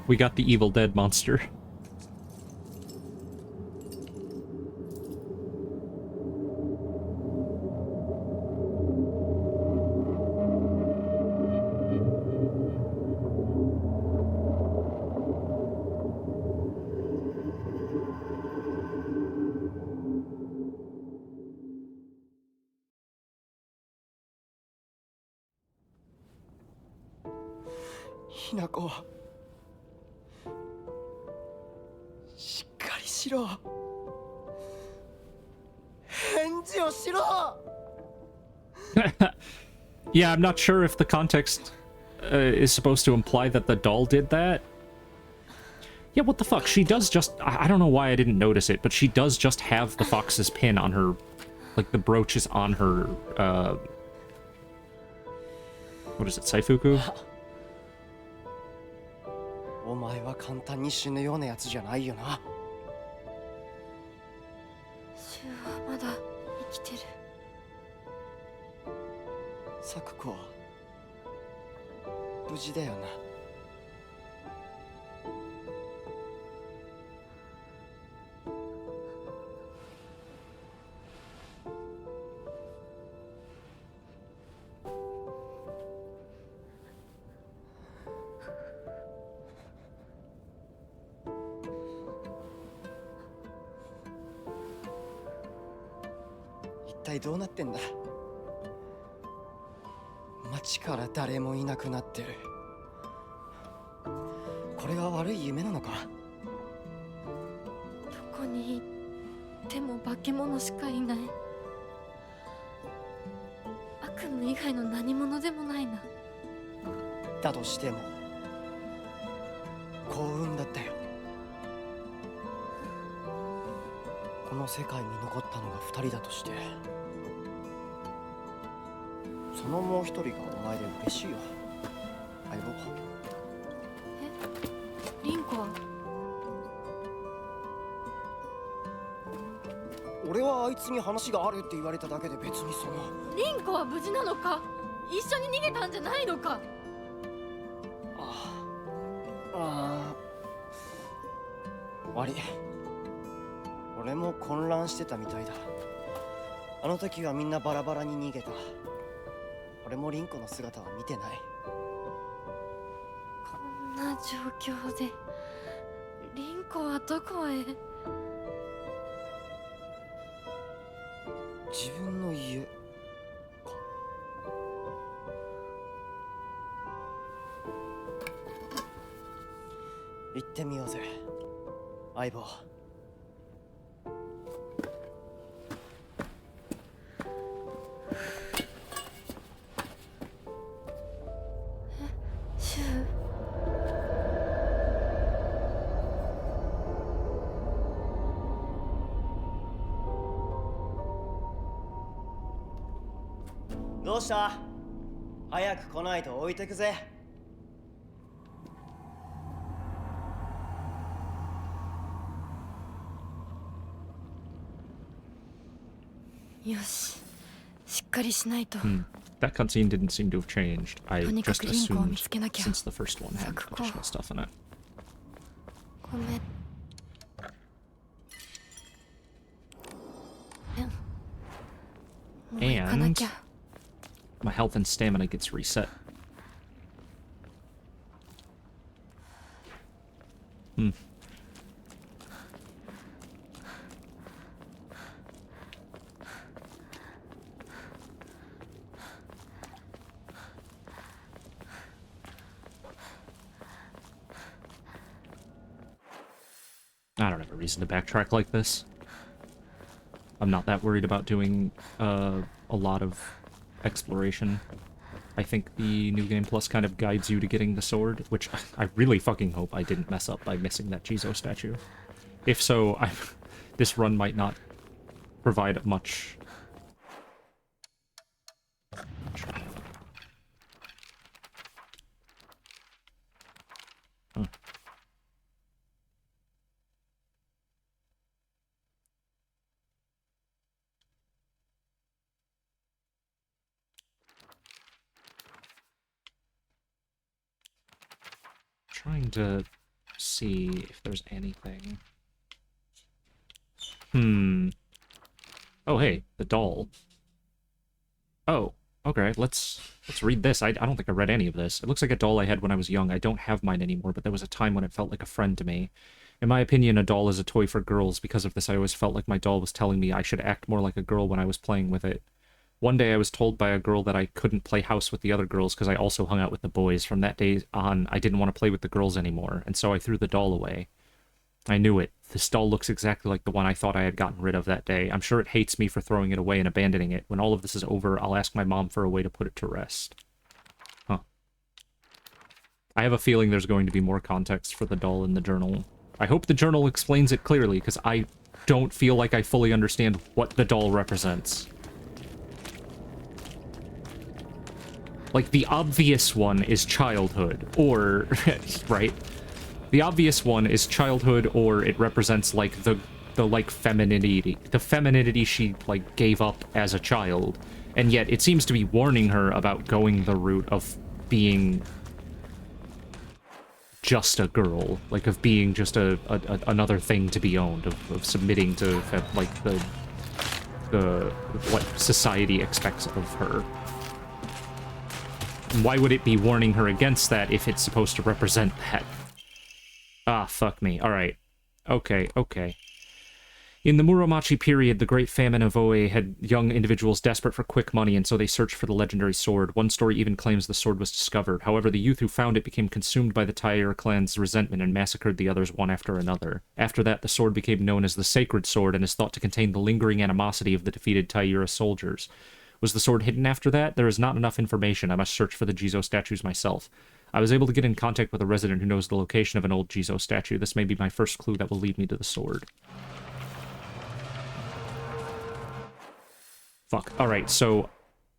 [SPEAKER 1] We got the Evil Dead monster.
[SPEAKER 7] ひなこしっかりしろ返事をしろ
[SPEAKER 1] Yeah, I'm not sure if the context is supposed to imply that the doll did that. Yeah, what the fuck? She does just... I don't know why I didn't notice it, but she does just have the fox's pin on her... Like, the brooch is on her, what is it, Saifuku?
[SPEAKER 7] お前は簡単に死ぬようなやつじゃないよな
[SPEAKER 3] シュウはまだ生きてる。
[SPEAKER 7] サクコは無事だよな一体どうなってんだ街から誰もいなくなってるこれは悪い夢なのか
[SPEAKER 3] どこに行っても化け物しかいない。悪夢以外の何者でもないな。
[SPEAKER 7] だとしても幸運だったよこの世界に残ったのが2人だとしてそのもう一人がお前で嬉しいよ相棒
[SPEAKER 3] リンコは
[SPEAKER 7] 俺はあいつに話があるって言われただけで別にその
[SPEAKER 3] リンコは無事なのか。一緒に逃げたんじゃないのか。
[SPEAKER 7] 悪い俺も混乱してたみたいだあの時はみんなバラバラに逃げた俺もリンコの姿は見てない
[SPEAKER 3] こんな状況でリンコはどこへ。
[SPEAKER 7] 自分の家か行ってみようぜ相棒
[SPEAKER 3] シュウ。
[SPEAKER 7] どうした早く来ないと置いてくぜ
[SPEAKER 3] よし、しっかりしないと。
[SPEAKER 1] That cutscene didn't seem to have changed. I
[SPEAKER 3] とにか
[SPEAKER 1] just
[SPEAKER 3] くリンコを見
[SPEAKER 1] assumed
[SPEAKER 3] つけなきゃ。
[SPEAKER 1] since the first one had
[SPEAKER 3] Sakuko.
[SPEAKER 1] additional stuff in it.
[SPEAKER 3] ごめん。もう行かなきゃ。
[SPEAKER 1] My health and stamina gets reset. I don't have a reason to backtrack like this. I'm not that worried about doing a lot of exploration. I think the New Game Plus kind of guides you to getting the sword, which I really fucking hope I didn't mess up by missing that Jizo statue. If so, this run might not provide much... Huh. trying to see if there's anything. Oh, hey, the doll. Oh, okay, let's read this. I don't think I read any of this. It looks like a doll I had when I was young. I don't have mine anymore, but there was a time when it felt like a friend to me. In my opinion, a doll is a toy for girls. Because of this, I always felt like my doll was telling me I should act more like a girl when I was playing with it. One day I was told by a girl that I couldn't play house with the other girls because I also hung out with the boys. From that day on, I didn't want to play with the girls anymore, and so I threw the doll away. I knew it. This doll looks exactly like the one I thought I had gotten rid of that day. I'm sure it hates me for throwing it away and abandoning it. When all of this is over, I'll ask my mom for a way to put it to rest. Huh. I have a feeling there's going to be more context for the doll in the journal. I hope the journal explains it clearly, because I don't feel like I fully understand what the doll represents. Like, the obvious one is childhood, or... right? The obvious one is childhood, or it represents, like, the like, femininity. The femininity she, like, gave up as a child. And yet, it seems to be warning her about going the route of being just a girl. Like, of being just another thing to be owned. Of submitting to, like, the what society expects of her. Why would it be warning her against that if it's supposed to represent that? Ah, fuck me. Alright. Okay. In the Muromachi period, the Great Famine of Oe had young individuals desperate for quick money, and so they searched for the legendary sword. One story even claims the sword was discovered. However, the youth who found it became consumed by the Taira clan's resentment and massacred the others one after another. After that, the sword became known as the Sacred Sword and is thought to contain the lingering animosity of the defeated Taira soldiers. Was the sword hidden after that? There is not enough information. I must search for the Jizo statues myself. I was able to get in contact with a resident who knows the location of an old Jizo statue. This may be my first clue that will lead me to the sword. Fuck. Alright, so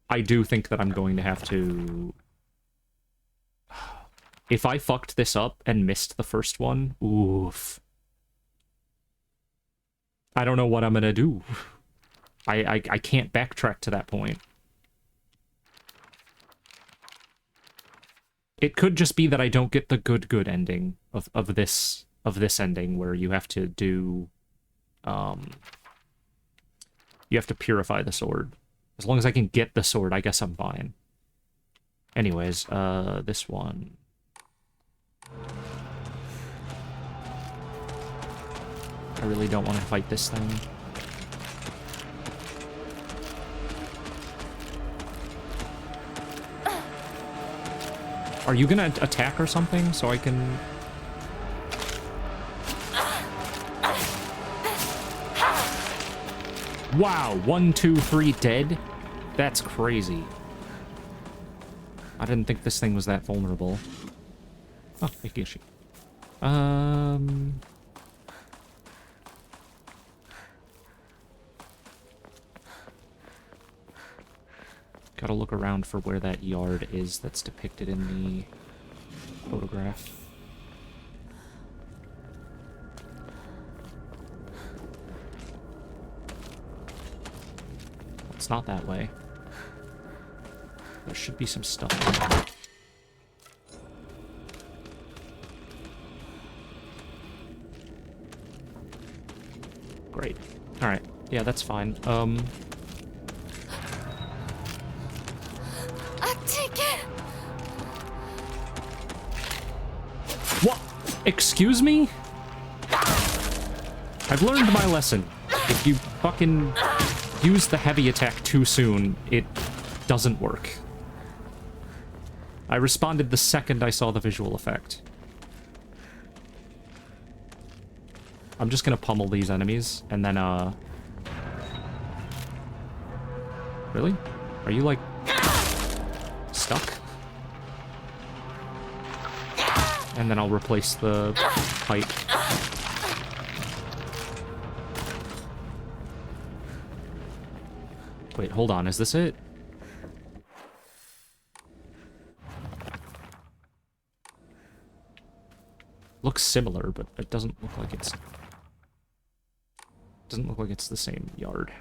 [SPEAKER 1] I do think that I'm going to have to... If I fucked this up and missed the first one, oof. I don't know what I'm gonna do. I can't backtrack to that point. It could just be that I don't get the good ending of this ending where you have to do you have to purify the sword. As long as I can get the sword, I guess I'm fine. Anyways, this one. I really don't want to fight this thing. Are you gonna attack or something so I can... Wow, 1, 2, 3 dead? That's crazy. I didn't think this thing was that vulnerable. Oh, Ikishi. Gotta look around for where that yard is that's depicted in the photograph. It's not that way. There should be some stuff. Great. Alright. Yeah, that's fine. What? Excuse me? I've learned my lesson. If you fucking use the heavy attack too soon, it doesn't work. I responded the second I saw the visual effect. I'm just gonna pummel these enemies, and then, Really? Are you, like, stuck? And then I'll replace the pipe. Wait, hold on, is this it? Looks similar, but it doesn't look like it's... Doesn't look like it's the same yard.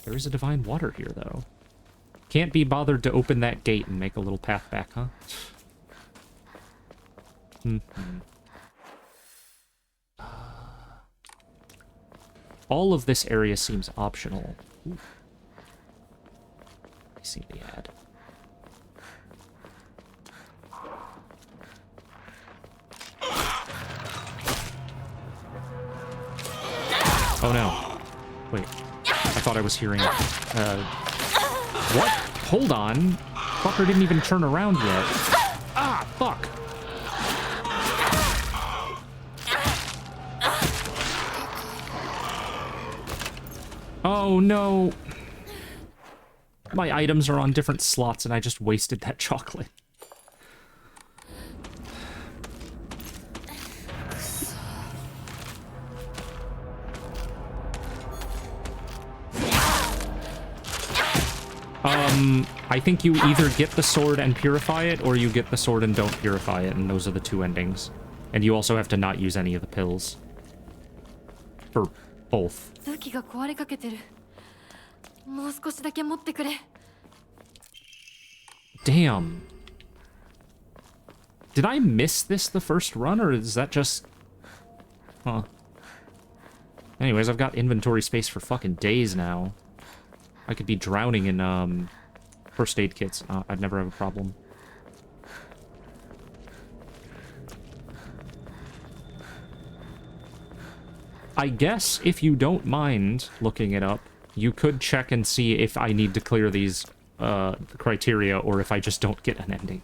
[SPEAKER 1] There is a divine water here, though. Can't be bothered to open that gate and make a little path back, huh? All of this area seems optional. Ooh. I see the ad. Oh no. Wait. I thought I was hearing... what? Hold on. Fucker didn't even turn around yet. Ah, fuck. Oh no. My items are on different slots and I just wasted that chocolate. I think you either get the sword and purify it, or you get the sword and don't purify it, and those are the two endings. And you also have to not use any of the pills. For both. Damn. Did I miss this the first run, or is that just... Huh. Anyways, I've got inventory space for fucking days now. I could be drowning in, first aid kits. I'd never have a problem. I guess if you don't mind looking it up, you could check and see if I need to clear these criteria or if I just don't get an ending.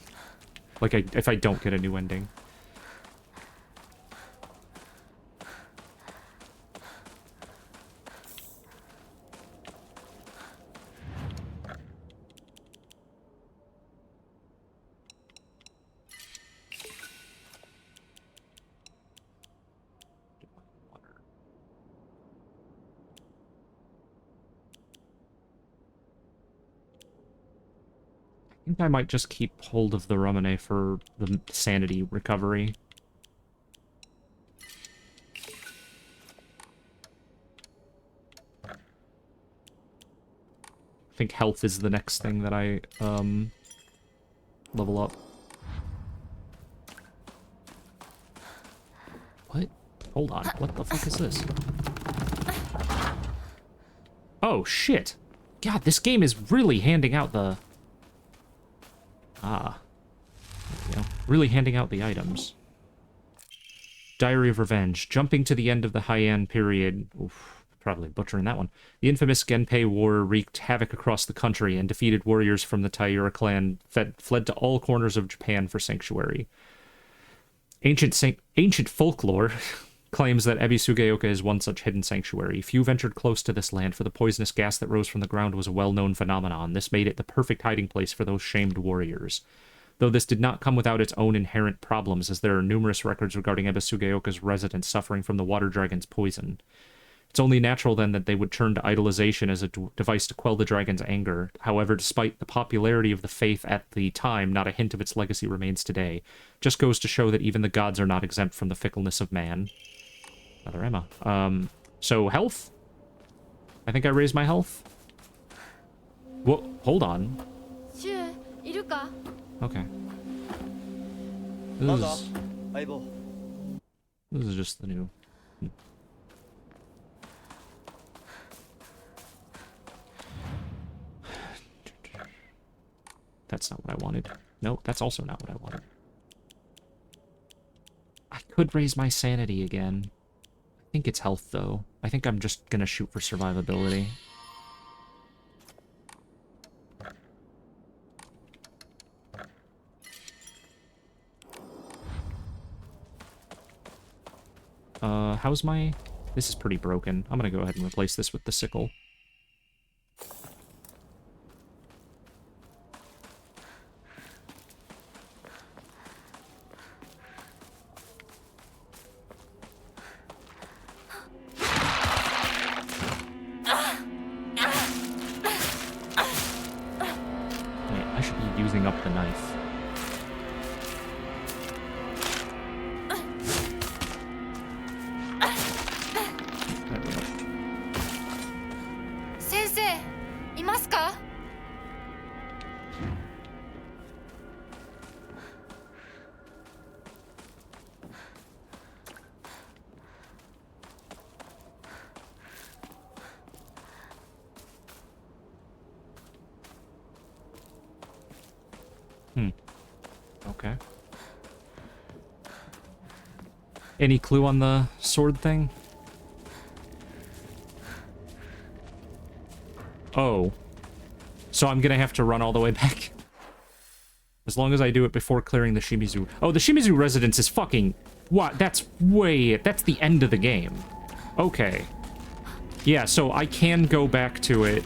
[SPEAKER 1] Like, if I don't get a new ending. I think I might just keep hold of the Ramune for the sanity recovery. I think health is the next thing that I, level up. What? Hold on. What the fuck is this? Oh, shit. God, this game is really handing out the... Ah. There we go. Really handing out the items. Diary of Revenge. Jumping to the end of the Heian period. Oof, probably butchering that one. The infamous Genpei War wreaked havoc across the country, and defeated warriors from the Taira clan fled to all corners of Japan for sanctuary. Ancient folklore claims that Ebisugeoka is one such hidden sanctuary. Few ventured close to this land, for the poisonous gas that rose from the ground was a well-known phenomenon. This made it the perfect hiding place for those shamed warriors. Though this did not come without its own inherent problems, as there are numerous records regarding Ebisugeoka's residents suffering from the water dragon's poison. It's only natural, then, that they would turn to idolization as a device to quell the dragon's anger. However, despite the popularity of the faith at the time, not a hint of its legacy remains today. Just goes to show that even the gods are not exempt from the fickleness of man. Another Emma. So health? I think I raised my health. Whoa, hold on. Okay. This is just the new... That's not what I wanted. Nope, that's also not what I wanted. I could raise my sanity again. I think it's health, though. I think I'm just gonna shoot for survivability. How's my... This is pretty broken. I'm gonna go ahead and replace this with the sickle. Okay. Any clue on the sword thing? Oh. So I'm gonna have to run all the way back. As long as I do it before clearing the Shimizu. Oh, the Shimizu residence is fucking... What? That's way... That's the end of the game. Okay. Yeah, so I can go back to it.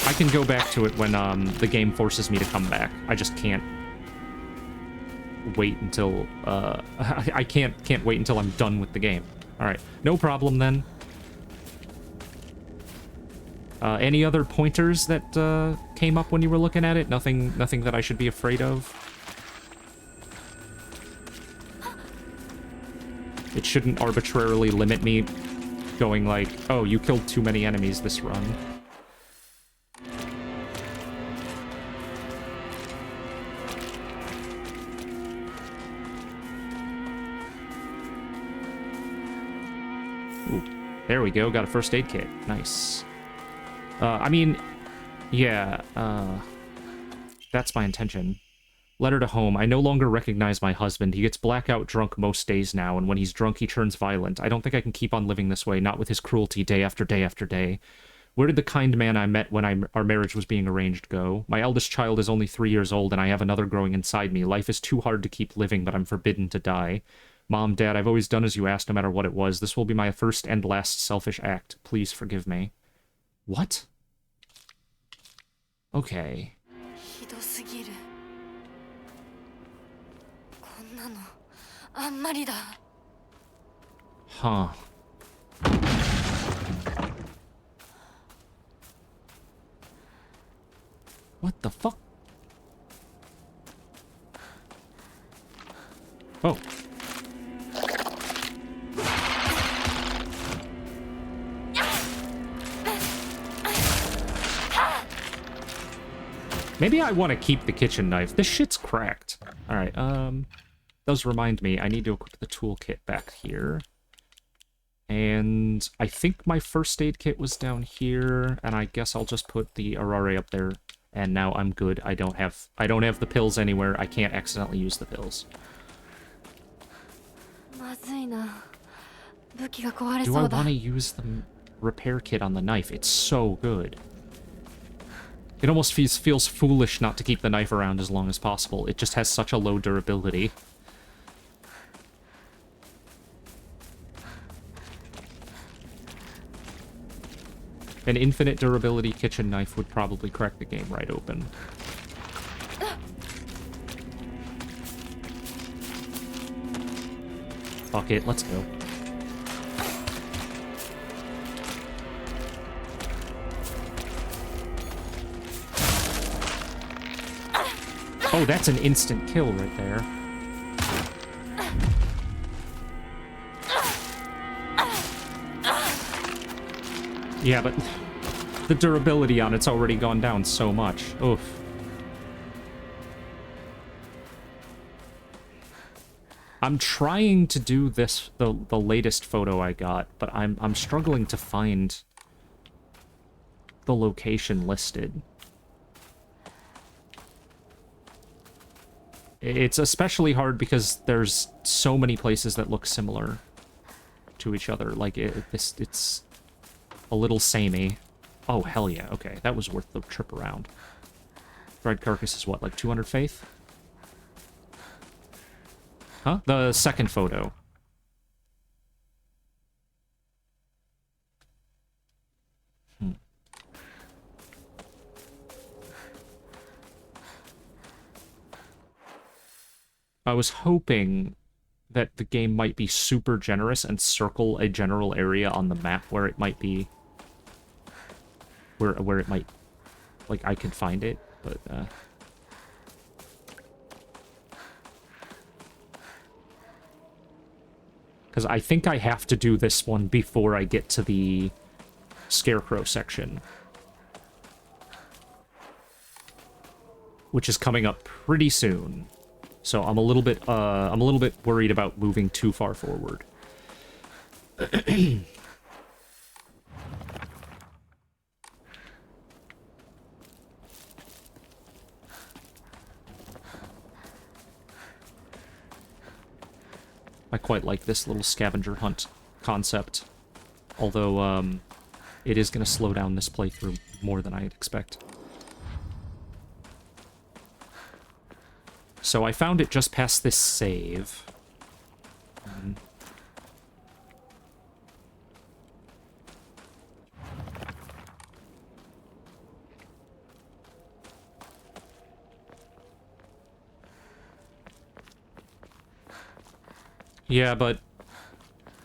[SPEAKER 1] I can go back to it when the game forces me to come back. I just can't wait until I can't wait until I'm done with the game. All right, no problem then. Any other pointers that came up when you were looking at it? Nothing that I should be afraid of. It shouldn't arbitrarily limit me going like, oh, you killed too many enemies this run. Ooh, there we go, got a first aid kit. Nice. I mean, yeah, that's my intention. Letter to home. I no longer recognize my husband. He gets blackout drunk most days now, and when he's drunk, he turns violent. I don't think I can keep on living this way, not with his cruelty day after day after day. Where did the kind man I met when our marriage was being arranged go? My eldest child is only 3 years old, and I have another growing inside me. Life is too hard to keep living, but I'm forbidden to die. Mom, Dad, I've always done as you asked, no matter what it was. This will be my first and last selfish act. Please forgive me. What? Okay.
[SPEAKER 3] ひどすぎる。こんなのあんまりだ。
[SPEAKER 1] Huh. What the fuck? Oh. Maybe I want to keep the kitchen knife. This shit's cracked. Alright, does remind me, I need to equip the toolkit back here. And I think my first aid kit was down here, and I guess I'll just put the Arare up there. And now I'm good. I don't have the pills anywhere. I can't accidentally use the pills.
[SPEAKER 3] まずいな。武器が壊れ
[SPEAKER 1] Do
[SPEAKER 3] そ
[SPEAKER 1] I
[SPEAKER 3] うだ。
[SPEAKER 1] want to use the repair kit on the knife? It's so good. It almost feels foolish not to keep the knife around as long as possible. It just has such a low durability. An infinite durability kitchen knife would probably crack the game right open. Fuck it, let's go. Oh, that's an instant kill right there. Yeah, but the durability on it's already gone down so much. Oof. I'm trying to do this, the latest photo I got, but I'm struggling to find the location listed. It's especially hard because there's so many places that look similar to each other. Like, it's a little samey. Oh, hell yeah. Okay, that was worth the trip around. Dried carcass is what, like 200 faith? Huh? The second photo. I was hoping that the game might be super generous and circle a general area on the map where it might be... Where it might... Like, I could find it, but, because I think I have to do this one before I get to the Scarecrow section. Which is coming up pretty soon. So I'm a little bit worried about moving too far forward. I quite like this little scavenger hunt concept. Although, it is going to slow down this playthrough more than I'd expect. So I found it just past this save. Yeah, but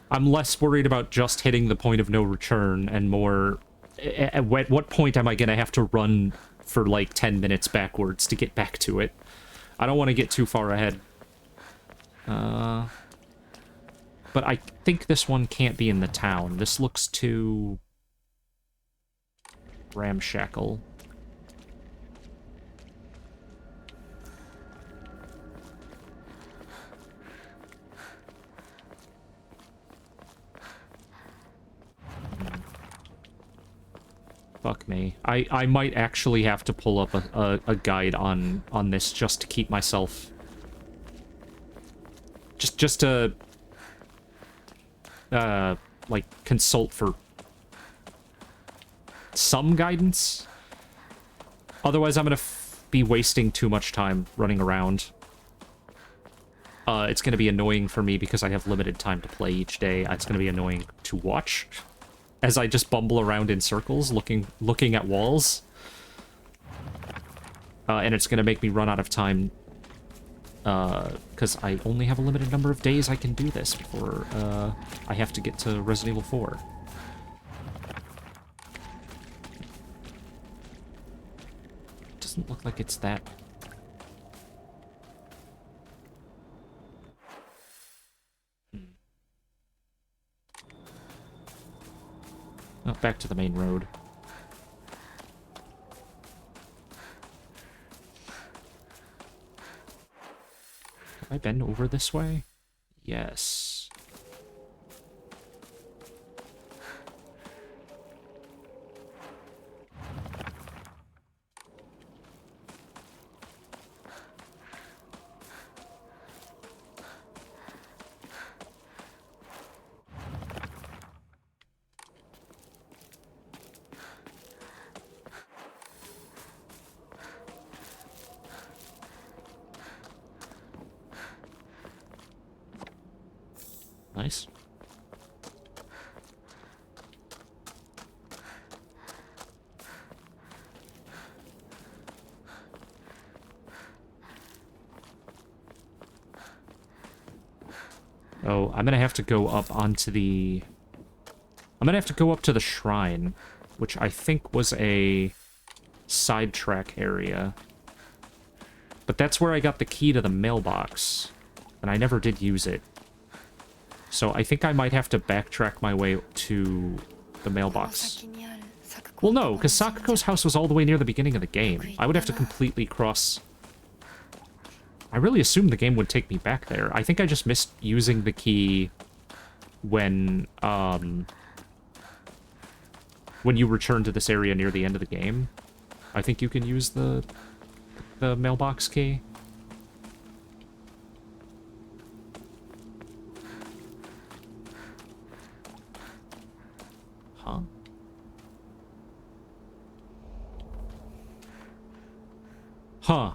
[SPEAKER 1] I'm less worried about just hitting the point of no return and more at what point am I going to have to run for like 10 minutes backwards to get back to it. I don't want to get too far ahead. But I think this one can't be in the town. This looks too ramshackle. Fuck me. I might actually have to pull up a guide on this just to keep myself... Just to... like, consult for some guidance. Otherwise, I'm gonna be wasting too much time running around. It's gonna be annoying for me because I have limited time to play each day. It's gonna be annoying to watch as I just bumble around in circles, looking at walls. And it's gonna make me run out of time, because I only have a limited number of days I can do this before, I have to get to Resident Evil 4. Doesn't look like it's that... Oh, back to the main road. Have I been over this way? Yes. Nice. Oh, I'm gonna have to go up onto the... I'm gonna have to go up to the shrine, which I think was a sidetrack area. But that's where I got the key to the mailbox, and I never did use it. So I think I might have to backtrack my way to the mailbox. Well, no, because Sakuko's house was all the way near the beginning of the game. I would have to completely cross... I really assumed the game would take me back there. I think I just missed using the key when you return to this area near the end of the game. I think you can use the mailbox key. Huh? Huh.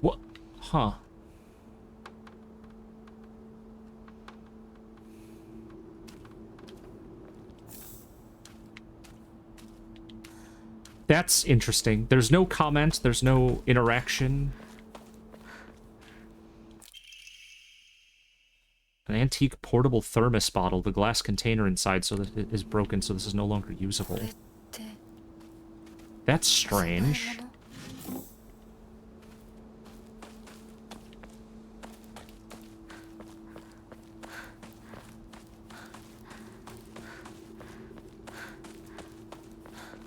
[SPEAKER 1] What? Huh. That's interesting. There's no comment, there's no interaction. An antique portable thermos bottle, the glass container inside so that it is broken, so this is no longer usable. That's strange.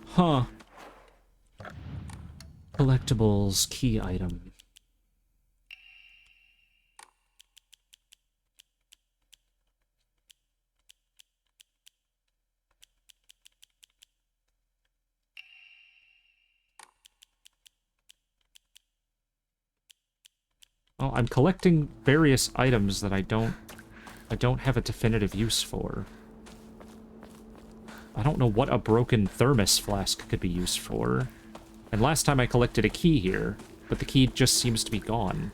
[SPEAKER 1] Huh. Collectibles, key item. I'm collecting various items that I don't have a definitive use for. I don't know what a broken thermos flask could be used for. And last time I collected a key here, but the key just seems to be gone.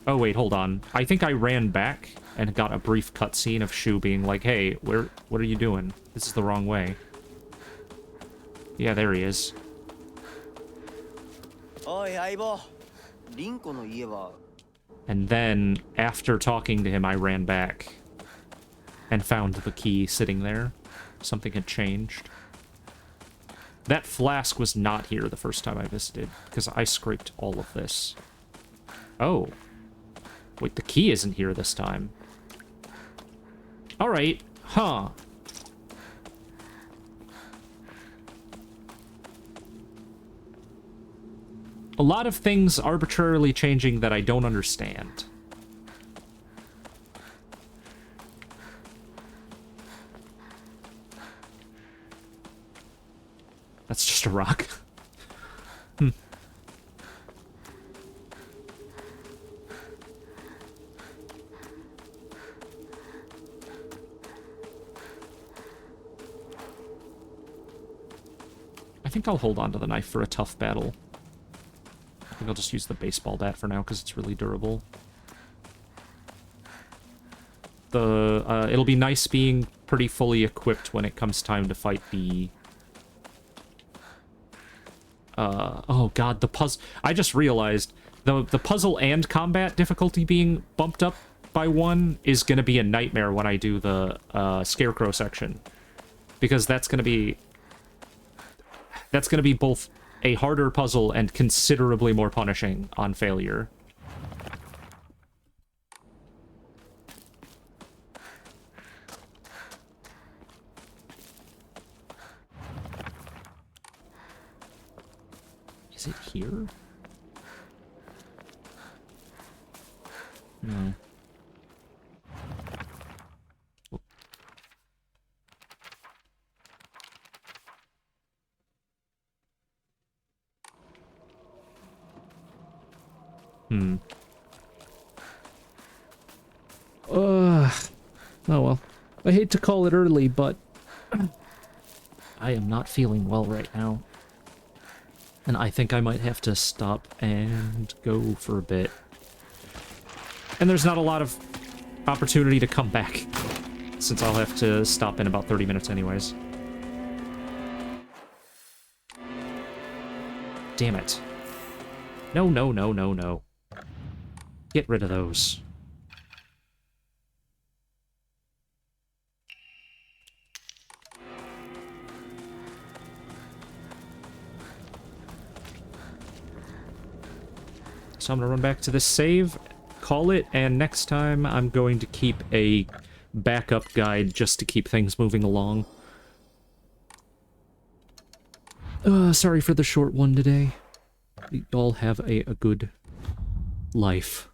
[SPEAKER 1] Oh wait, hold on. I think I ran back and got a brief cutscene of Shu being like, hey, what are you doing? This is the wrong way. Yeah, there he is.
[SPEAKER 7] Oi, Aibo. Rinko no ie wa.
[SPEAKER 1] And then, after talking to him, I ran back and found the key sitting there. Something had changed. That flask was not here the first time I visited, because I scraped all of this. Oh. Wait, the key isn't here this time. Alright. Huh. A lot of things arbitrarily changing that I don't understand. That's just a rock. Hmm. I think I'll hold on to the knife for a tough battle. I think I'll just use the baseball bat for now because it's really durable. It'll be nice being pretty fully equipped when it comes time to fight the... oh god, the puzzle... I just realized the puzzle and combat difficulty being bumped up by 1 is going to be a nightmare when I do the Scarecrow section. Because that's going to be both a harder puzzle and considerably more punishing on failure. Is it here? No. Oh well. I hate to call it early, but I am not feeling well right now. And I think I might have to stop and go for a bit. And there's not a lot of opportunity to come back, since I'll have to stop in about 30 minutes anyways. Damn it. No, no, no, no, no. Get rid of those. So I'm gonna run back to this save, call it, and next time I'm going to keep a backup guide just to keep things moving along. Sorry for the short one today. You all have a good life.